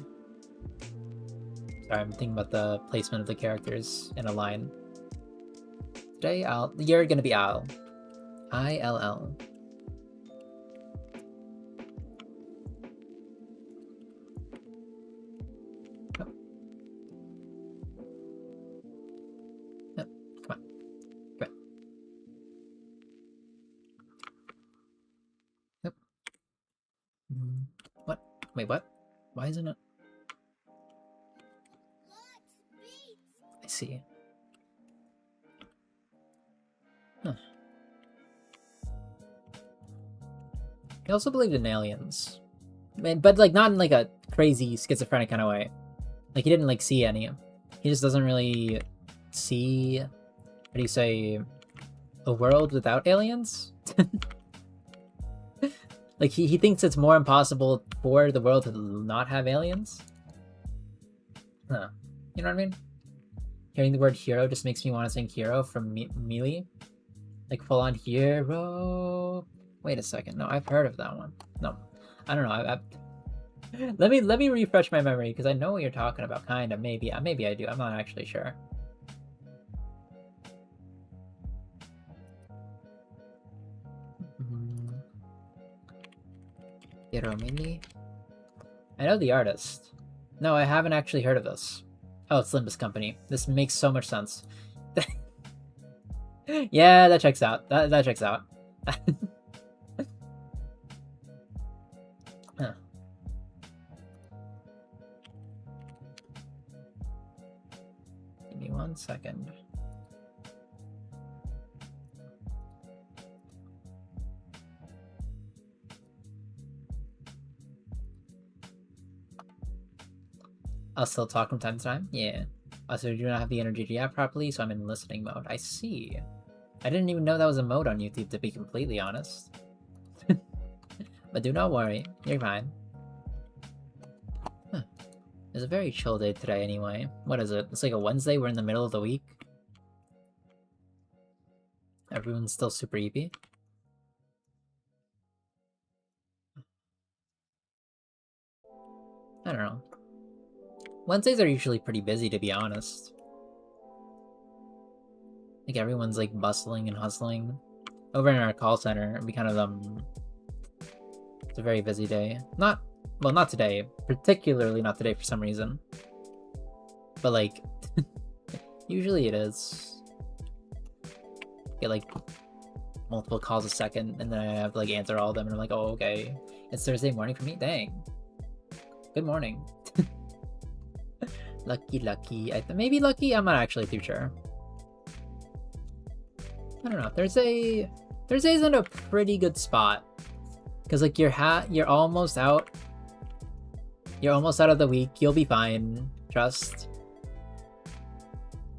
Sorry, I'm thinking about the placement of the characters in a line. Today, you're gonna be Al. I-L-L. Oh. No, come on. Come on. Nope. What? Wait, what? Why isn't it? I see. Huh. He also believed in aliens. But like not in like a crazy schizophrenic kind of way. Like he didn't like see any. He just doesn't really see, how do you say, a world without aliens? Like he thinks it's more impossible for the world to not have aliens. Huh. You know what I mean? Hearing the word hero just makes me want to sing Hero from Melee. Like full on hero. Wait a second. No, I've heard of that one. No, I don't know. Let me refresh my memory because I know what you're talking about. Kind of, maybe I do. I'm not actually sure. Hero Melee. I know the artist. No, I haven't actually heard of this. Oh, it's Limbus Company. This makes so much sense. Yeah, that checks out. That checks out. Huh. Give me 1 second. I'll still talk from time to time? Yeah. Also, I do not have the energy to yap properly, so I'm in listening mode. I see. I didn't even know that was a mode on YouTube, to be completely honest. But do not worry, you're fine. Huh. It's a very chill day today anyway. What is it? It's like a Wednesday, we're in the middle of the week. Everyone's still super eepy. I don't know. Wednesdays are usually pretty busy, to be honest. Like everyone's like bustling and hustling. Over in our call center, we kind of it's a very busy day. Not today. Particularly not today for some reason. But like usually it is. Get like multiple calls a second and then I have to like answer all of them and I'm like, oh okay. It's Thursday morning for me? Dang. Good morning. Lucky. Maybe lucky? I'm not actually too sure. I don't know. Thursday's in a pretty good spot. Cause like you're almost out. You're almost out of the week. You'll be fine. Trust.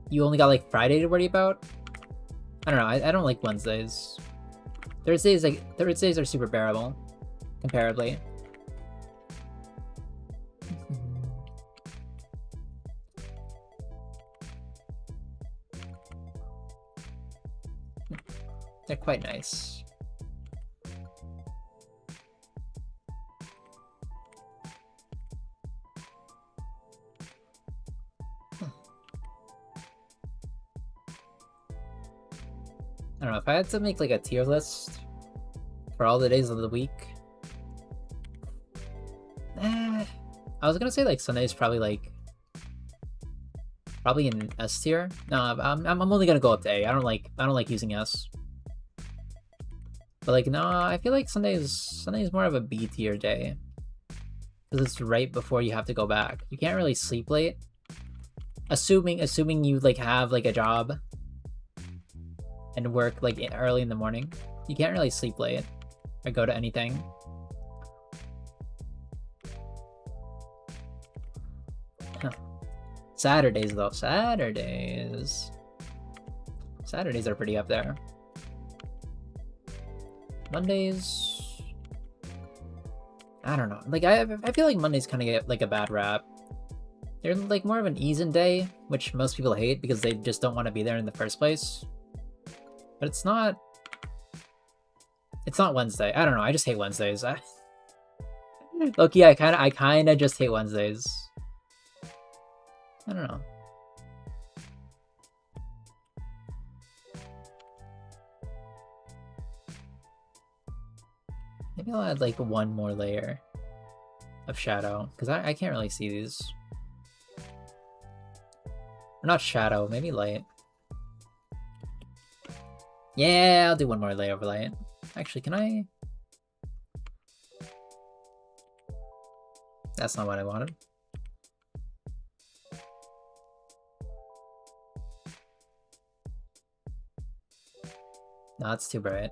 You only got like Friday to worry about. I don't know. I don't like Wednesdays. Thursdays are super bearable, comparably. They're quite nice. I don't know, if I had to make like a tier list for all the days of the week, I was gonna say like Sunday's probably in S tier. No, I'm only gonna go up to A. I don't like using S. But like no, I feel like Sunday is more of a B tier day. Because it's right before you have to go back. You can't really sleep late. assuming you like have like a job and work like early in the morning, you can't really sleep late or go to anything. Huh. Saturdays though, Saturdays are pretty up there. Mondays, I don't know. Like I feel like Mondays kind of get like a bad rap. They're like more of an ease-in day, which most people hate because they just don't want to be there in the first place. But it's not Wednesday. I don't know. I just hate Wednesdays. Loki, I kind of just hate Wednesdays. I don't know. Maybe I'll add like one more layer of shadow because I can't really see these. Or not shadow, maybe light. Yeah, I'll do one more layer of light. Actually, can I? That's not what I wanted. No, it's too bright.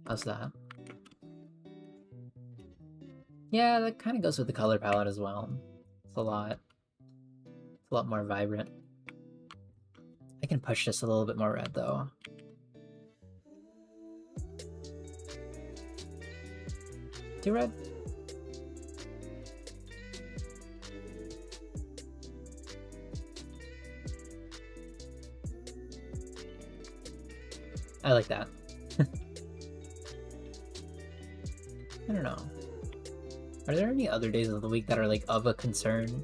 How's that? Yeah, that kind of goes with the color palette as well. It's a lot more vibrant. I can push this a little bit more red though. Too red? I like that. I don't know. Are there any other days of the week that are like of a concern?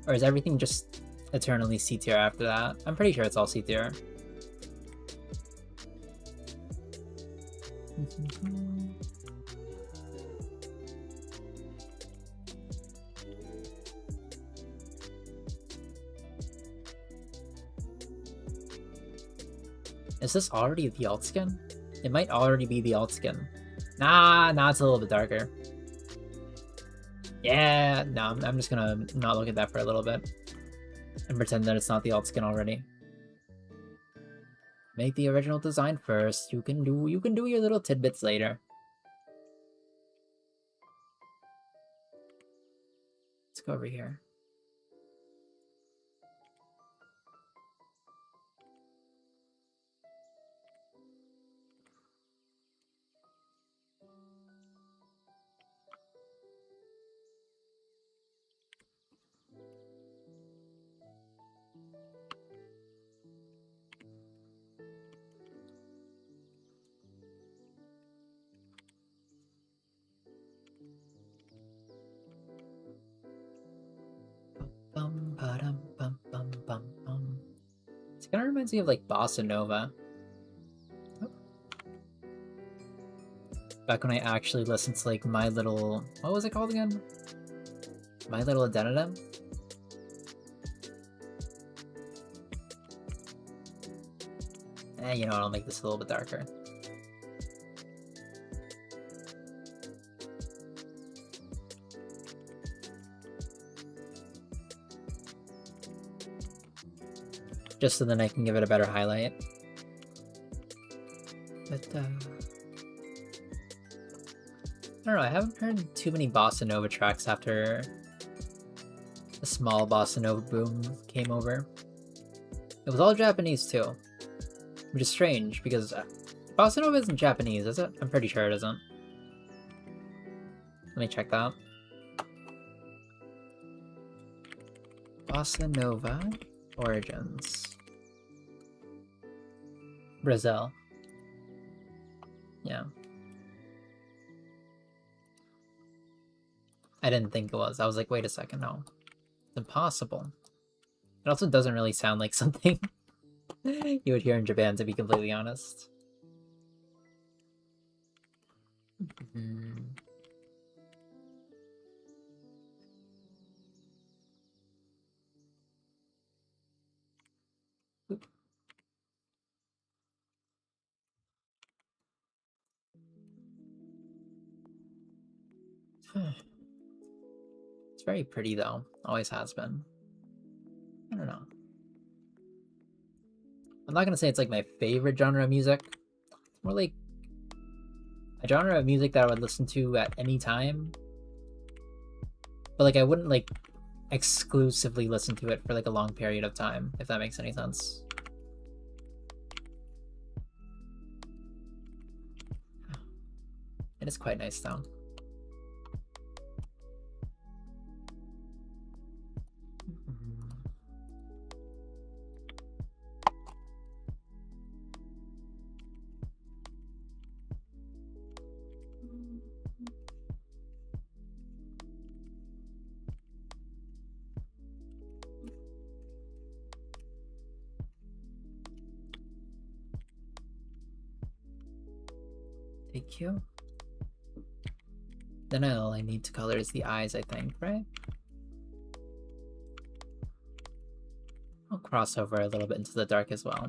Or is everything just eternally C tier after that? I'm pretty sure it's all C tier. Is this already the alt skin? It might already be the alt skin. Nah, it's a little bit darker. Yeah, no, I'm just gonna not look at that for a little bit and pretend that it's not the alt skin already. Make the original design first. You can do your little tidbits later. Let's go over here. It kind of reminds me of like Bossa Nova. Back when I actually listened to like My Little... What was it called again? My Little Addendum? You know what, I'll make this a little bit darker. Just so then I can give it a better highlight. But, I don't know, I haven't heard too many Bossa Nova tracks after the small Bossa Nova boom came over. It was all Japanese too, which is strange because Bossa Nova isn't Japanese, is it? I'm pretty sure it isn't. Let me check that. Bossa Nova origins. Brazil. Yeah. I didn't think it was. I was like, wait a second, no. It's impossible. It also doesn't really sound like something you would hear in Japan, to be completely honest. It's very pretty though. Always has been. I don't know. I'm not gonna say it's like my favorite genre of music. It's more like a genre of music that I would listen to at any time. But like I wouldn't like exclusively listen to it for like a long period of time, if that makes any sense. It is quite nice though. Thank you. Then all I need to color is the eyes, I think, right? I'll cross over a little bit into the dark as well.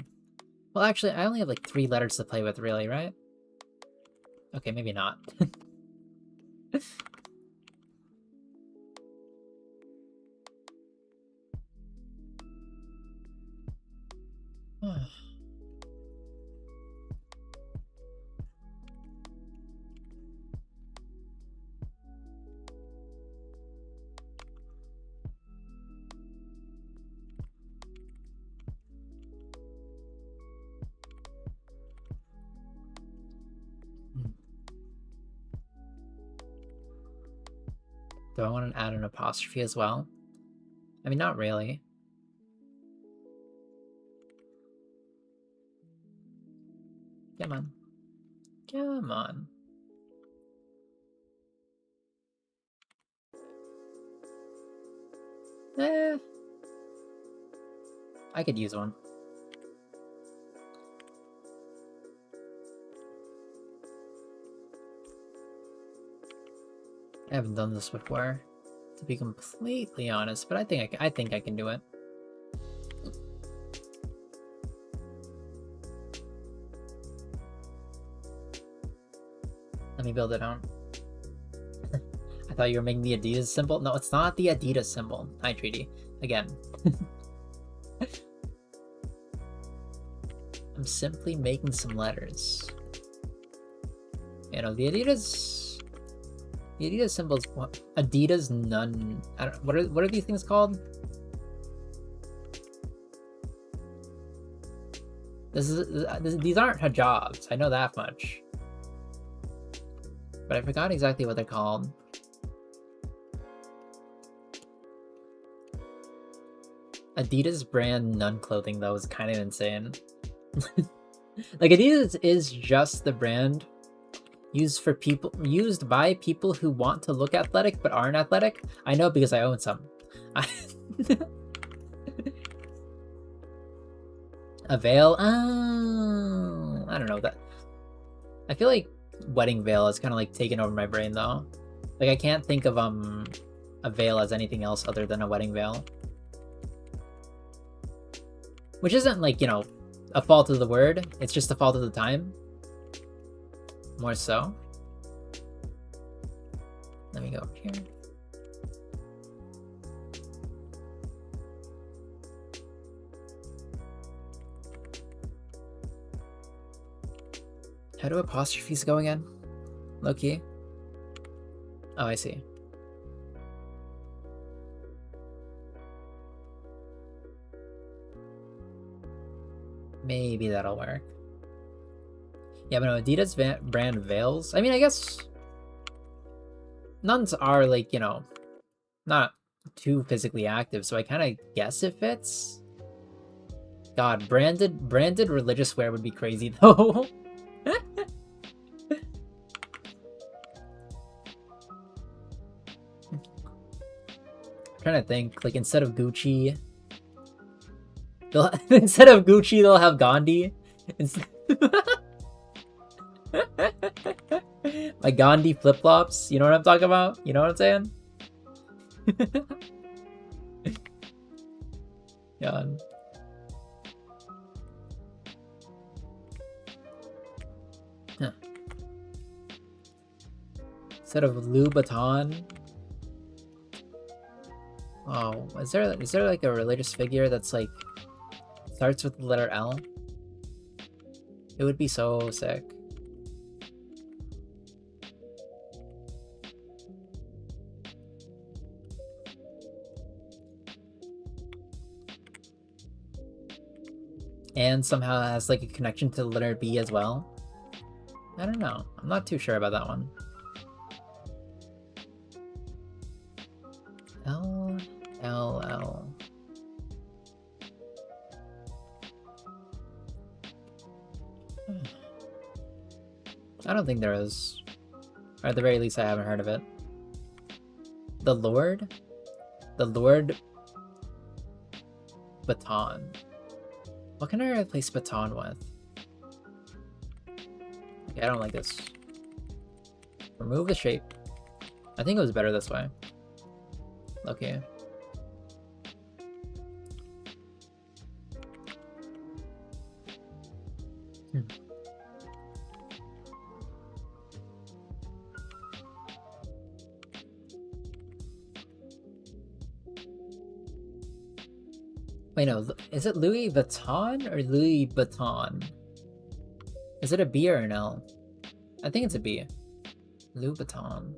Well, actually, I only have like 3 letters to play with, really, right? Okay, maybe not. Do I want to add an apostrophe as well? I mean, not really. Come on. Come on. I could use one. I haven't done this before, to be completely honest, but I think I can do it. Let me build it out. I thought you were making the Adidas symbol. No, it's not the Adidas symbol. Hi, Treaty. Again. I'm simply making some letters. You know, the Adidas symbols. What? Adidas none. I don't. What are these things called? These aren't hijabs. I know that much. But I forgot exactly what they're called. Adidas brand none clothing though is kind of insane. Like Adidas is just the brand used by people who want to look athletic but aren't athletic. I know because I own some. A veil? Oh, I don't know that. I feel like wedding veil is kind of like taken over my brain though. Like I can't think of a veil as anything else other than a wedding veil. Which isn't like, you know, a fault of the word, it's just a fault of the time. More so. Let me go over here. How do apostrophes go again? Low-key? Oh, I see. Maybe that'll work. Yeah, but no, Adidas brand veils. I mean, I guess nuns are like, you know, not too physically active, so I kind of guess it fits. God, branded religious wear would be crazy though. Trying to think, like instead of Gucci, they'll have Gandhi. My Gandhi flip flops. You know what I'm talking about? You know what I'm saying? God. Huh. Instead of Louboutin. Oh, is there like a religious figure that's like starts with the letter L? It would be so sick. And somehow has like a connection to the letter B as well. I don't know. I'm not too sure about that one. L. I don't think there is. Or at the very least, I haven't heard of it. The Lord? The Lord Baton. What can I replace baton with? Okay, I don't like this. Remove the shape. I think it was better this way. Okay. Wait, no, is it Louis Vuitton or Louis Vuitton? Is it a B or an L? I think it's a B. Louis Vuitton.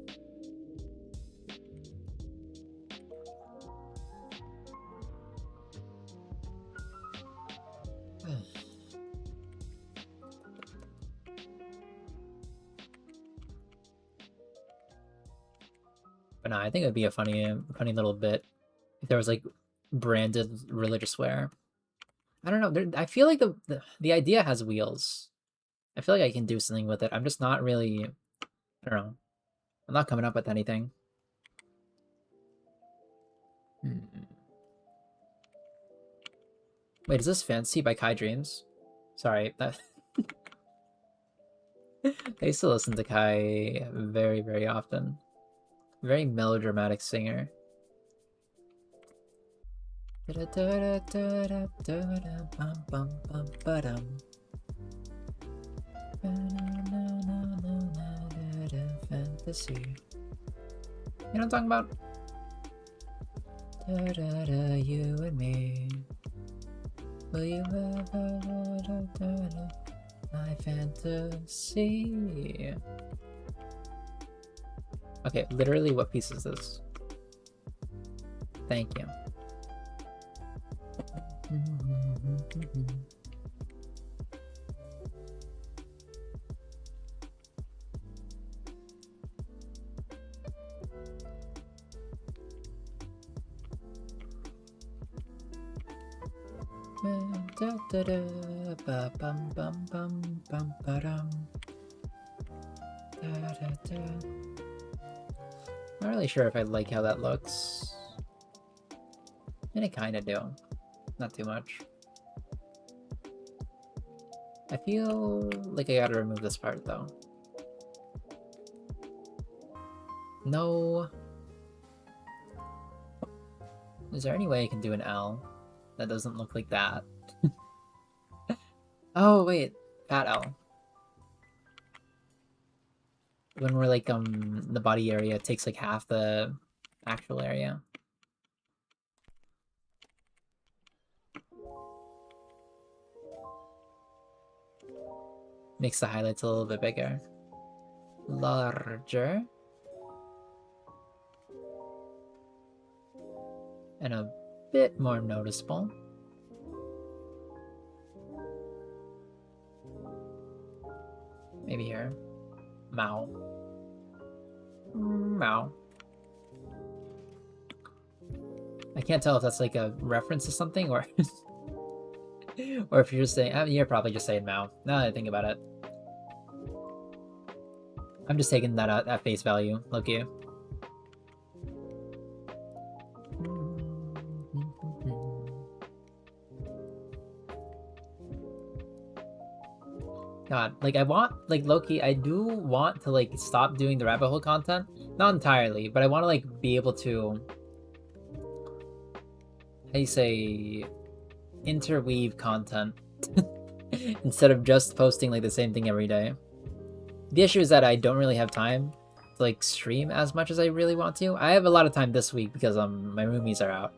But no, I think it would be a funny little bit if there was like branded religious wear. I don't know. I feel like the idea has wheels. I feel like I can do something with it. I'm just not really. I don't know. I'm not coming up with anything. Wait, is this Fantasy by Kai Dreams? Sorry, that. I used to listen to Kai very, very often. Very melodramatic singer. Fantasy. You know what I'm talking about? You and me. Will you ever my fantasy? Okay, literally what piece is this? Thank you. Not really sure if I like how that looks. And I kind of do. Not too much. I feel like I gotta remove this part though. No. Is there any way I can do an L that doesn't look like that? Oh wait, fat L. When we're like the body area takes like half the actual area. Makes the highlights a little bit bigger. Larger. And a bit more noticeable. Maybe here. Mao. Mao. I can't tell if that's like a reference to something or or if you're just saying, I mean, you're probably just saying Mao. Now that I think about it. I'm just taking that at face value. Look you. God, like I want, like low-key, I do want to like stop doing the rabbit hole content. Not entirely, but I want to like be able to, how do you say, interweave content instead of just posting like the same thing every day. The issue is that I don't really have time to like stream as much as I really want to. I have a lot of time this week because my roomies are out.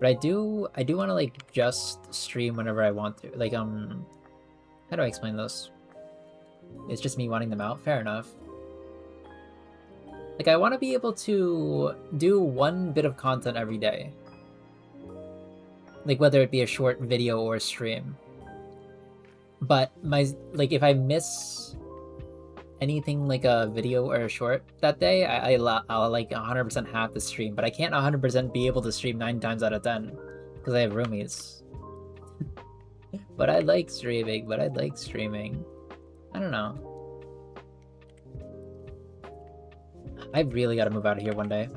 But I do want to like just stream whenever I want to. Like how do I explain this? It's just me wanting them out. Fair enough. Like I want to be able to do one bit of content every day. Like whether it be a short video or a stream. But if I miss anything like a video or a short that day, I'll like 100% have to stream, but I can't 100% be able to stream 9 times out of 10 because I have roomies. But I like streaming. I don't know. I really gotta move out of here one day.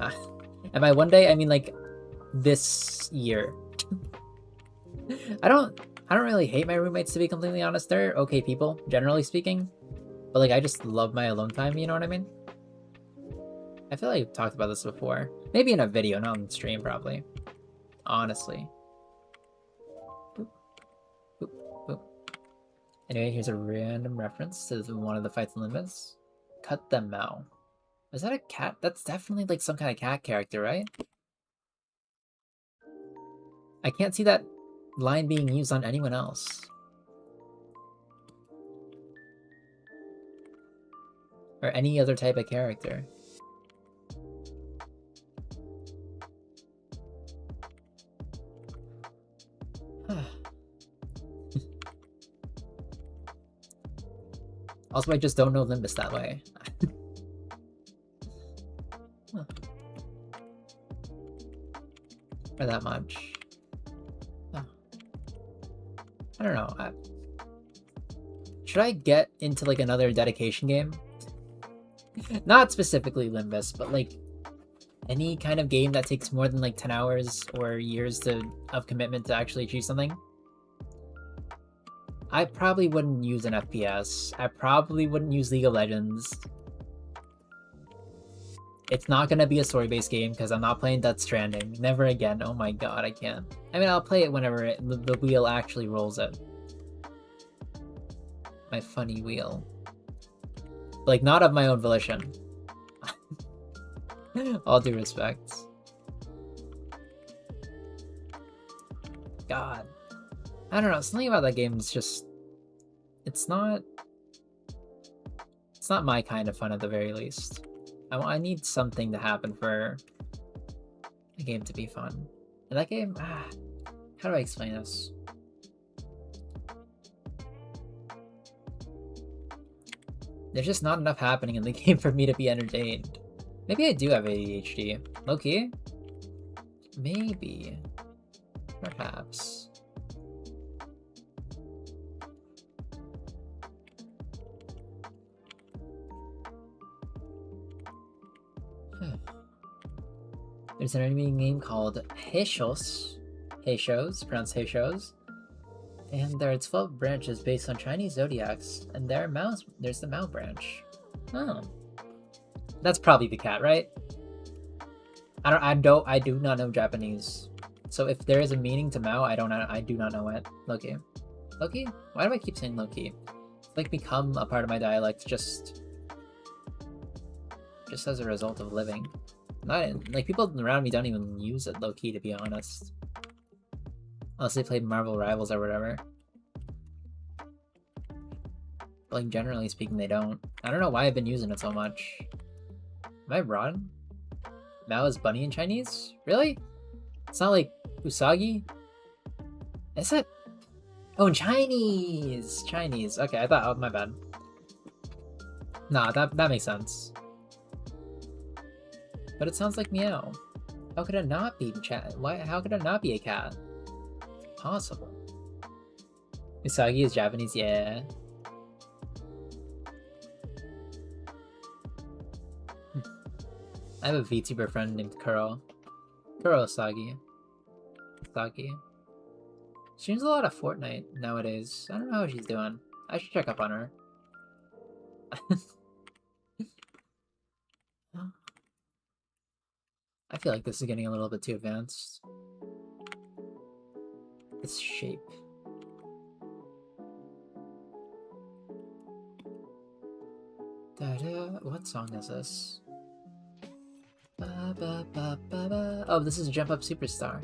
And by one day, I mean like this year. I don't really hate my roommates, to be completely honest. They're okay people, generally speaking. But like I just love my alone time, you know what I mean? I feel like I've talked about this before. Maybe in a video, not on the stream probably. Honestly. Boop. Boop. Boop. Anyway, here's a random reference to one of the fights in Limbus. Cut them out. Is that a cat? That's definitely like some kind of cat character, right? I can't see that line being used on anyone else. Or any other type of character. Also, I just don't know Limbus that way. Huh. Or that much. Huh. I don't know. Should I get into like another dedication game? Not specifically Limbus, but like any kind of game that takes more than like 10 hours or years of commitment to actually achieve something. I probably wouldn't use an FPS. I probably wouldn't use League of Legends. It's not gonna be a story-based game because I'm not playing Death Stranding. Never again. Oh my god, I can't. I mean, I'll play it whenever the wheel actually rolls it. My funny wheel. Like, not of my own volition. All due respect. God. I don't know, something about that game is just... It's not my kind of fun at the very least. I need something to happen for a game to be fun. And that game... how do I explain this? There's just not enough happening in the game for me to be entertained. Maybe I do have ADHD. Low-key? Maybe. Perhaps. There's an anime game called Heishos, pronounced Heishos, and there are 12 branches based on Chinese zodiacs, and there's the Mao branch. Oh, that's probably the cat, right? I do not know Japanese, so if there is a meaning to Mao, I do not know it. Loki, why do I keep saying Loki? It's like become a part of my dialect just as a result of living. Like people around me don't even use it low-key, to be honest. Unless they played Marvel Rivals or whatever. But like generally speaking, they don't. I don't know why I've been using it so much. Am I wrong? Mao is bunny in Chinese? Really? It's not like Usagi? Is it? Oh, in Chinese! Chinese. Okay, I thought, oh, my bad. Nah, that makes sense. But it sounds like meow. How could it not be chat? How could it not be a cat? It's possible. Usagi is Japanese, yeah. I have a VTuber friend named Kuro. Kuro Usagi. Usagi. She streams a lot of Fortnite nowadays. I don't know how she's doing. I should check up on her. I feel like this is getting a little bit too advanced. This shape. What song is this? Ba, ba, ba, ba, ba. Oh, this is Jump Up Superstar.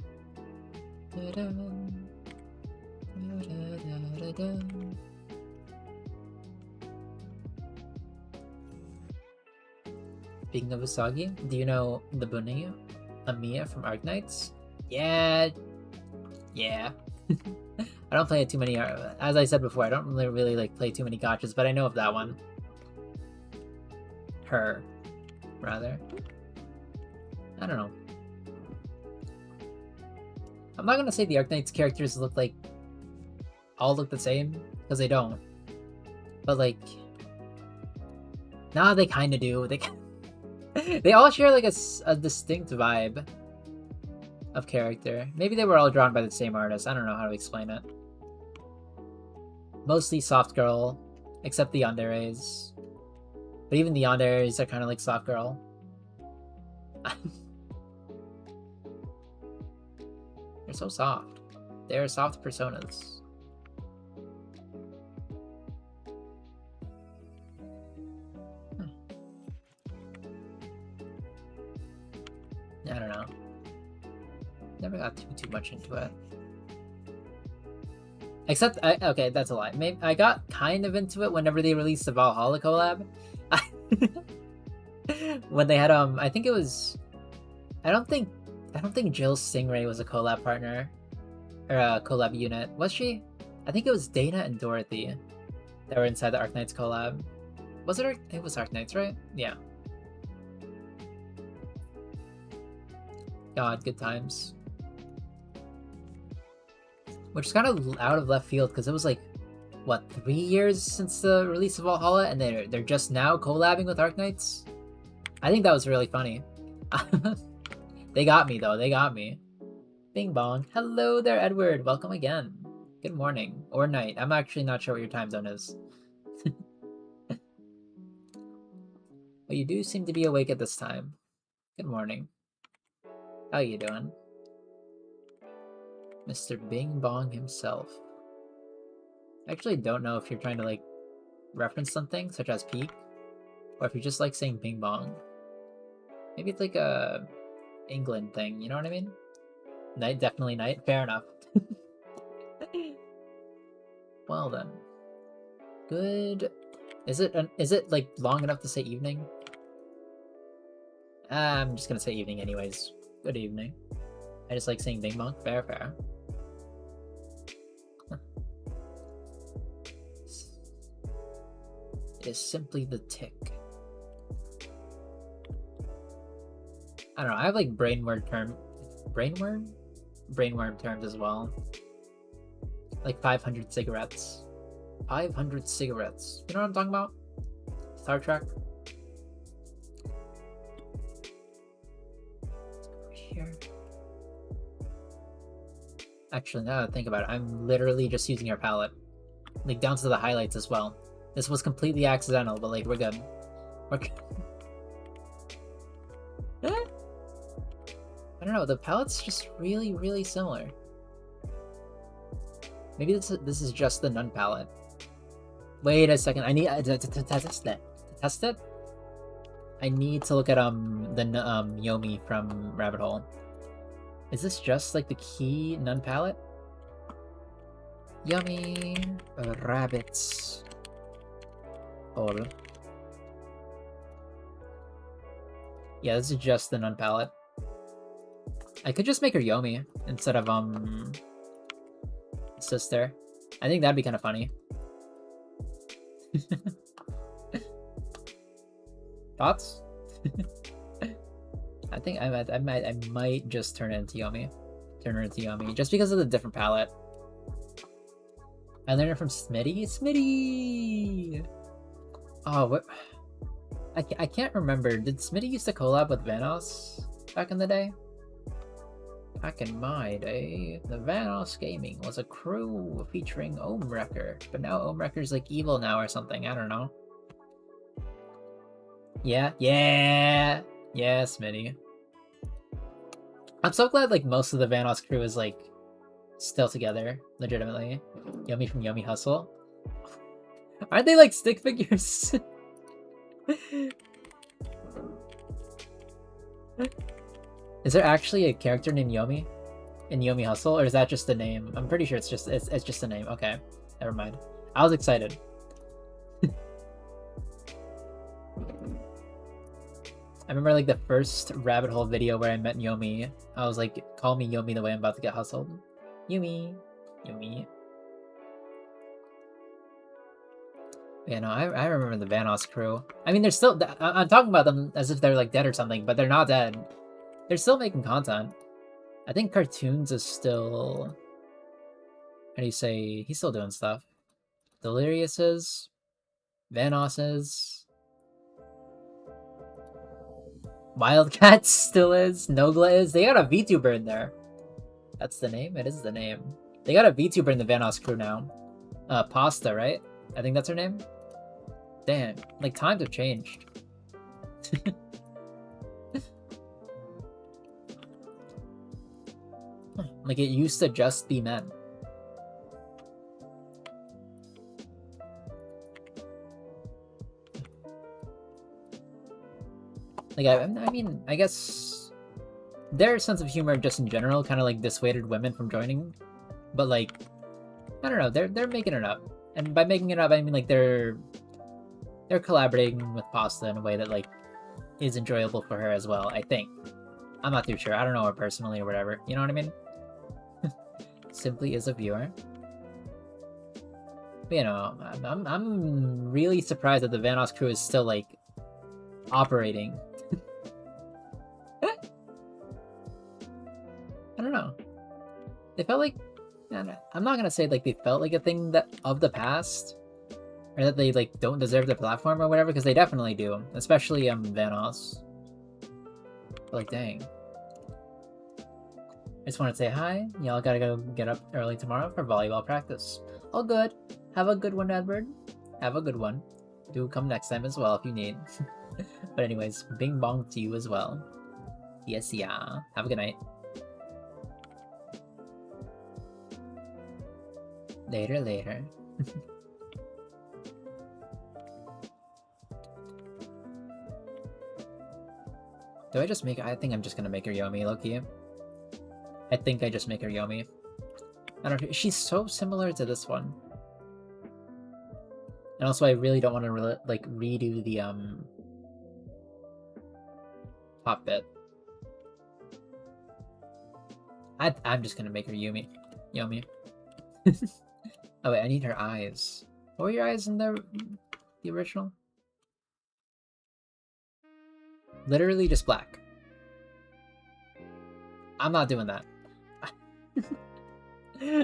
Speaking of Usagi, do you know the Bunny, Amiya from Arknights? Yeah. I don't play too many. As I said before, I don't really like play too many gachas, but I know of that one. Her, rather. I don't know. I'm not gonna say the Arknights characters all look the same, because they don't. But like, nah, they kind of do. They all share like a distinct vibe of character. Maybe they were all drawn by the same artist. I don't know how to explain it. Mostly soft girl, except the yanderes. But even the yanderes are kind of like soft girl. They're so soft. They're soft personas. I don't know. Never got too much into it. Except, okay, that's a lie. Maybe I got kind of into it whenever they released the Valhalla collab. When they had I think it was, I don't think Jill Stingray was a collab partner or a collab unit. Was she? I think it was Dana and Dorothy that were inside the Arknights collab. Was it? It was Arknights, right? Yeah. God, good times. Which is kind of out of left field because it was like, what, 3 years since the release of Valhalla, and they're just now collabing with Arknights? I think that was really funny. They got me though, they got me. Bing bong. Hello there, Edward. Welcome again. Good morning. Or night. I'm actually not sure what your time zone is. But you do seem to be awake at this time. Good morning. How you doing? Mr. Bing Bong himself. I actually don't know if you're trying to like reference something such as peak, or if you just like saying Bing Bong. Maybe it's like a England thing, you know what I mean? Night, definitely night. Fair enough. Well then. Good. Is it like long enough to say evening? I'm just gonna say evening anyways. Good evening. I just like saying Bing Bong. Fair, fair. It is simply the tick. I don't know, I have like brainworm terms as well. Like 500 cigarettes. 500 cigarettes. You know what I'm talking about? Star Trek? Here. Actually, now that I think about it, I'm literally just using our palette. Like down to the highlights as well. This was completely accidental, but like we're good. We're good. I don't know, the palette's just really, really similar. Maybe this is just the Nun palette. Wait a second, I need to test it. To test it? I need to look at the Yomi from Rabbit Hole. Is this just like the key Nun palette? Yummy rabbits. Hole. Yeah, this is just the Nun palette. I could just make her Yomi instead of sister. I think that'd be kind of funny. Thoughts? I think I might just turn it into Yomi. Turn her into Yomi just because of the different palette. I learned it from Smitty. Smitty. Oh, what? I can't remember. Did Smitty used to collab with Vanoss back in the day? Back in my day, the Vanoss Gaming was a crew featuring Omewrecker, but now Omewrecker's like evil now or something. I don't know. Yeah, Smitty. I'm so glad like most of the Vanoss crew is like still together, legitimately. Yummy from Yummy Hustle. Aren't they like stick figures? Is there actually a character named Yomi in Yomi Hustle, or is that just the name? I'm pretty sure it's just a name. Okay, never mind. I was excited. I remember like the first rabbit hole video where I met Yomi. I was like, call me Yomi the way I'm about to get hustled. Yomi. Yomi. Yeah, no, I remember the Vanoss crew. I mean, they're still... I'm talking about them as if they're like dead or something, but they're not dead. They're still making content. I think Cartoons is still... How do you say? He's still doing stuff. Delirious is. Vanoss is. Wildcats still is. Nogla is. They got a VTuber in there. That's the name? It is the name. They got a VTuber in the Vanoss crew now. Pasta, right? I think that's her name. Damn. Like, times have changed. Like, it used to just be men. Like, I mean, I guess their sense of humor just in general kind of like dissuaded women from joining. But like, I don't know, they're making it up. And by making it up, I mean like they're collaborating with Pasta in a way that like is enjoyable for her as well, I think. I'm not too sure. I don't know her personally or whatever. You know what I mean? Simply as a viewer. But, you know, I'm really surprised that the Vanoss crew is still like operating. I don't know. They felt like, I'm not gonna say like they felt like a thing that of the past, or that they like don't deserve the platform or whatever, because they definitely do, especially Vanoss. But, like, dang. I just want to say hi. Y'all gotta go get up early tomorrow for volleyball practice. All good. Have a good one, Edward. Have a good one. Do come next time as well if you need. But anyways, bing bong to you as well. Yes, yeah. Have a good night. Later, later. Do I just make... I think I'm just gonna make her Yomi, low-key. I think I just make her Yomi. I don't know. She's so similar to this one. And also, I really don't want to like redo the pop bit. I'm just gonna make her Yomi. Oh wait, I need her eyes. What were your eyes in the original? Literally just black. I'm not doing that.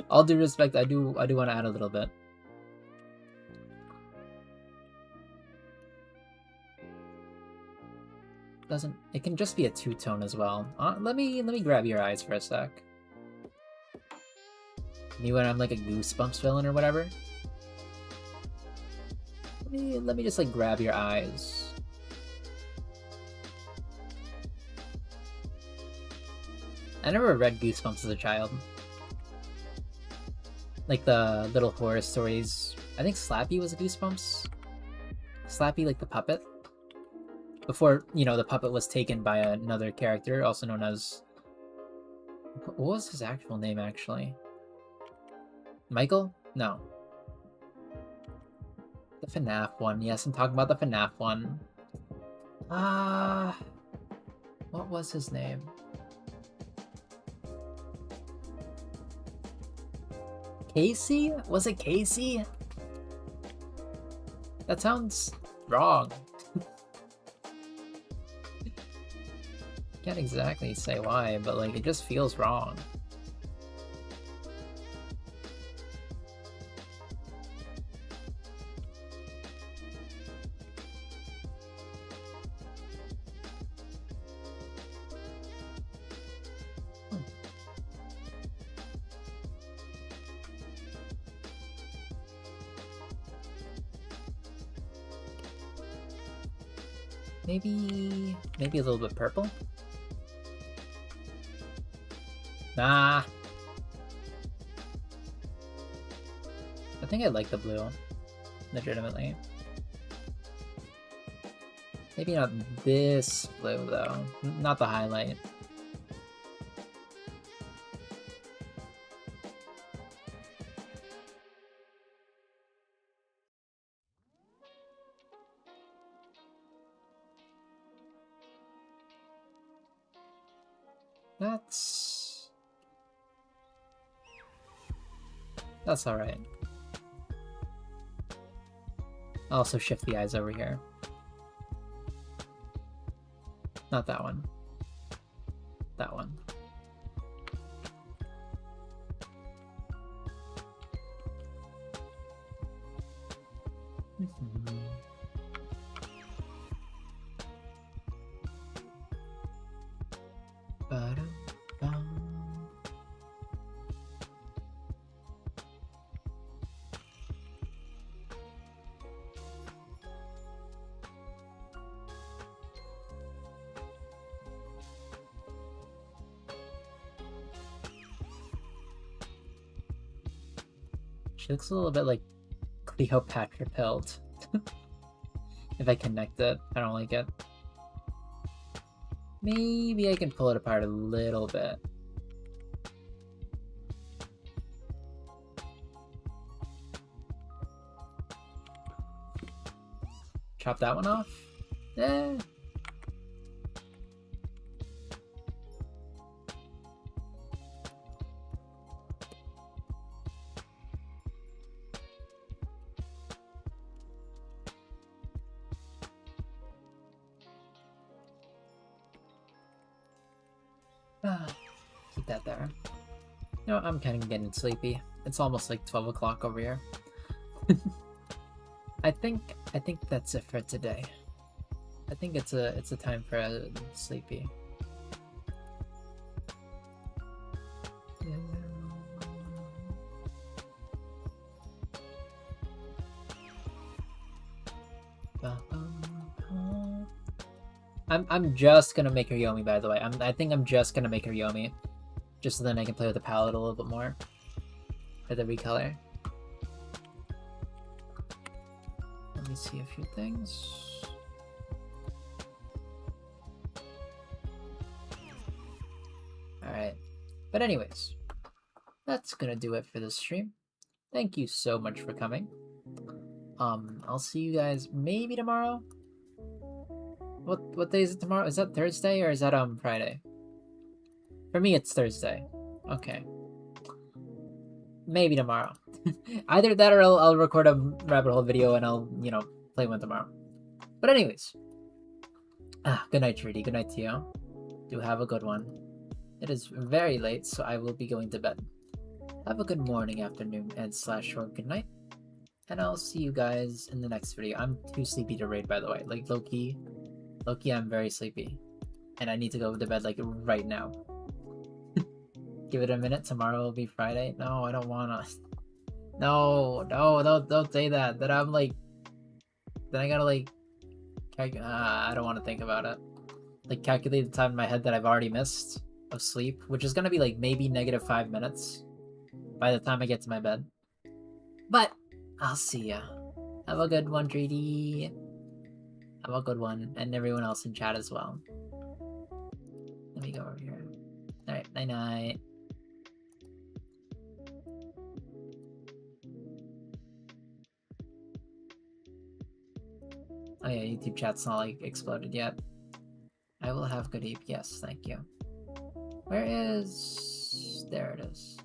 All due respect, I do want to add a little bit. It can just be a two-tone as well. Let me grab your eyes for a sec. Me when I'm like a Goosebumps villain or whatever. Let me just like grab your eyes. I never read Goosebumps as a child. Like the little horror stories. I think Slappy was a Goosebumps. Slappy, like the puppet. Before, you know, the puppet was taken by another character, also known as... What was his actual name, actually? Michael? No. The FNAF one. Yes, I'm talking about the FNAF one. What was his name? Casey? Was it Casey? That sounds wrong. Can't exactly say why, but like it just feels wrong. Maybe a little bit purple? Nah. I think I like the blue. Legitimately. Maybe not this blue though. Not the highlight. That's alright. I'll also shift the eyes over here. Not that one. That one. She looks a little bit like Cleopatra pilled. If I connect it, I don't like it. Maybe I can pull it apart a little bit. Chop that one off? Eh. Keep that there. You know, I'm kind of getting sleepy. It's almost like 12 o'clock over here. I think that's it for today. I think it's a time for a sleepy. I'm just gonna make her Yomi, by the way. I think I'm just gonna make her Yomi, just so then I can play with the palette a little bit more for the recolor. Let me see a few things. Alright. But anyways, that's gonna do it for this stream. Thank you so much for coming. I'll see you guys maybe tomorrow. What day is it tomorrow? Is that Thursday or is that Friday? For me it's Thursday. Okay. Maybe tomorrow. Either that or I'll record a rabbit hole video and I'll, you know, play one tomorrow. But anyways. Good night, Trudy. Good night to you. Do have a good one. It is very late, so I will be going to bed. Have a good morning, afternoon, and / or good night. And I'll see you guys in the next video. I'm too sleepy to raid, by the way. Like, low-key, I'm very sleepy. And I need to go to bed, like, right now. Give it a minute. Tomorrow will be Friday. No, I don't wanna. No, don't say that. That I'm like, then I gotta like, I don't want to think about it. Like calculate the time in my head that I've already missed of sleep, which is gonna be like maybe -5 minutes by the time I get to my bed. But I'll see ya. Have a good one, 3D. Have a good one, and everyone else in chat as well. Let me go over here. Alright, night-night. Oh yeah, YouTube chat's not like exploded yet. I will have good eep. Yes, thank you. Where is... There it is.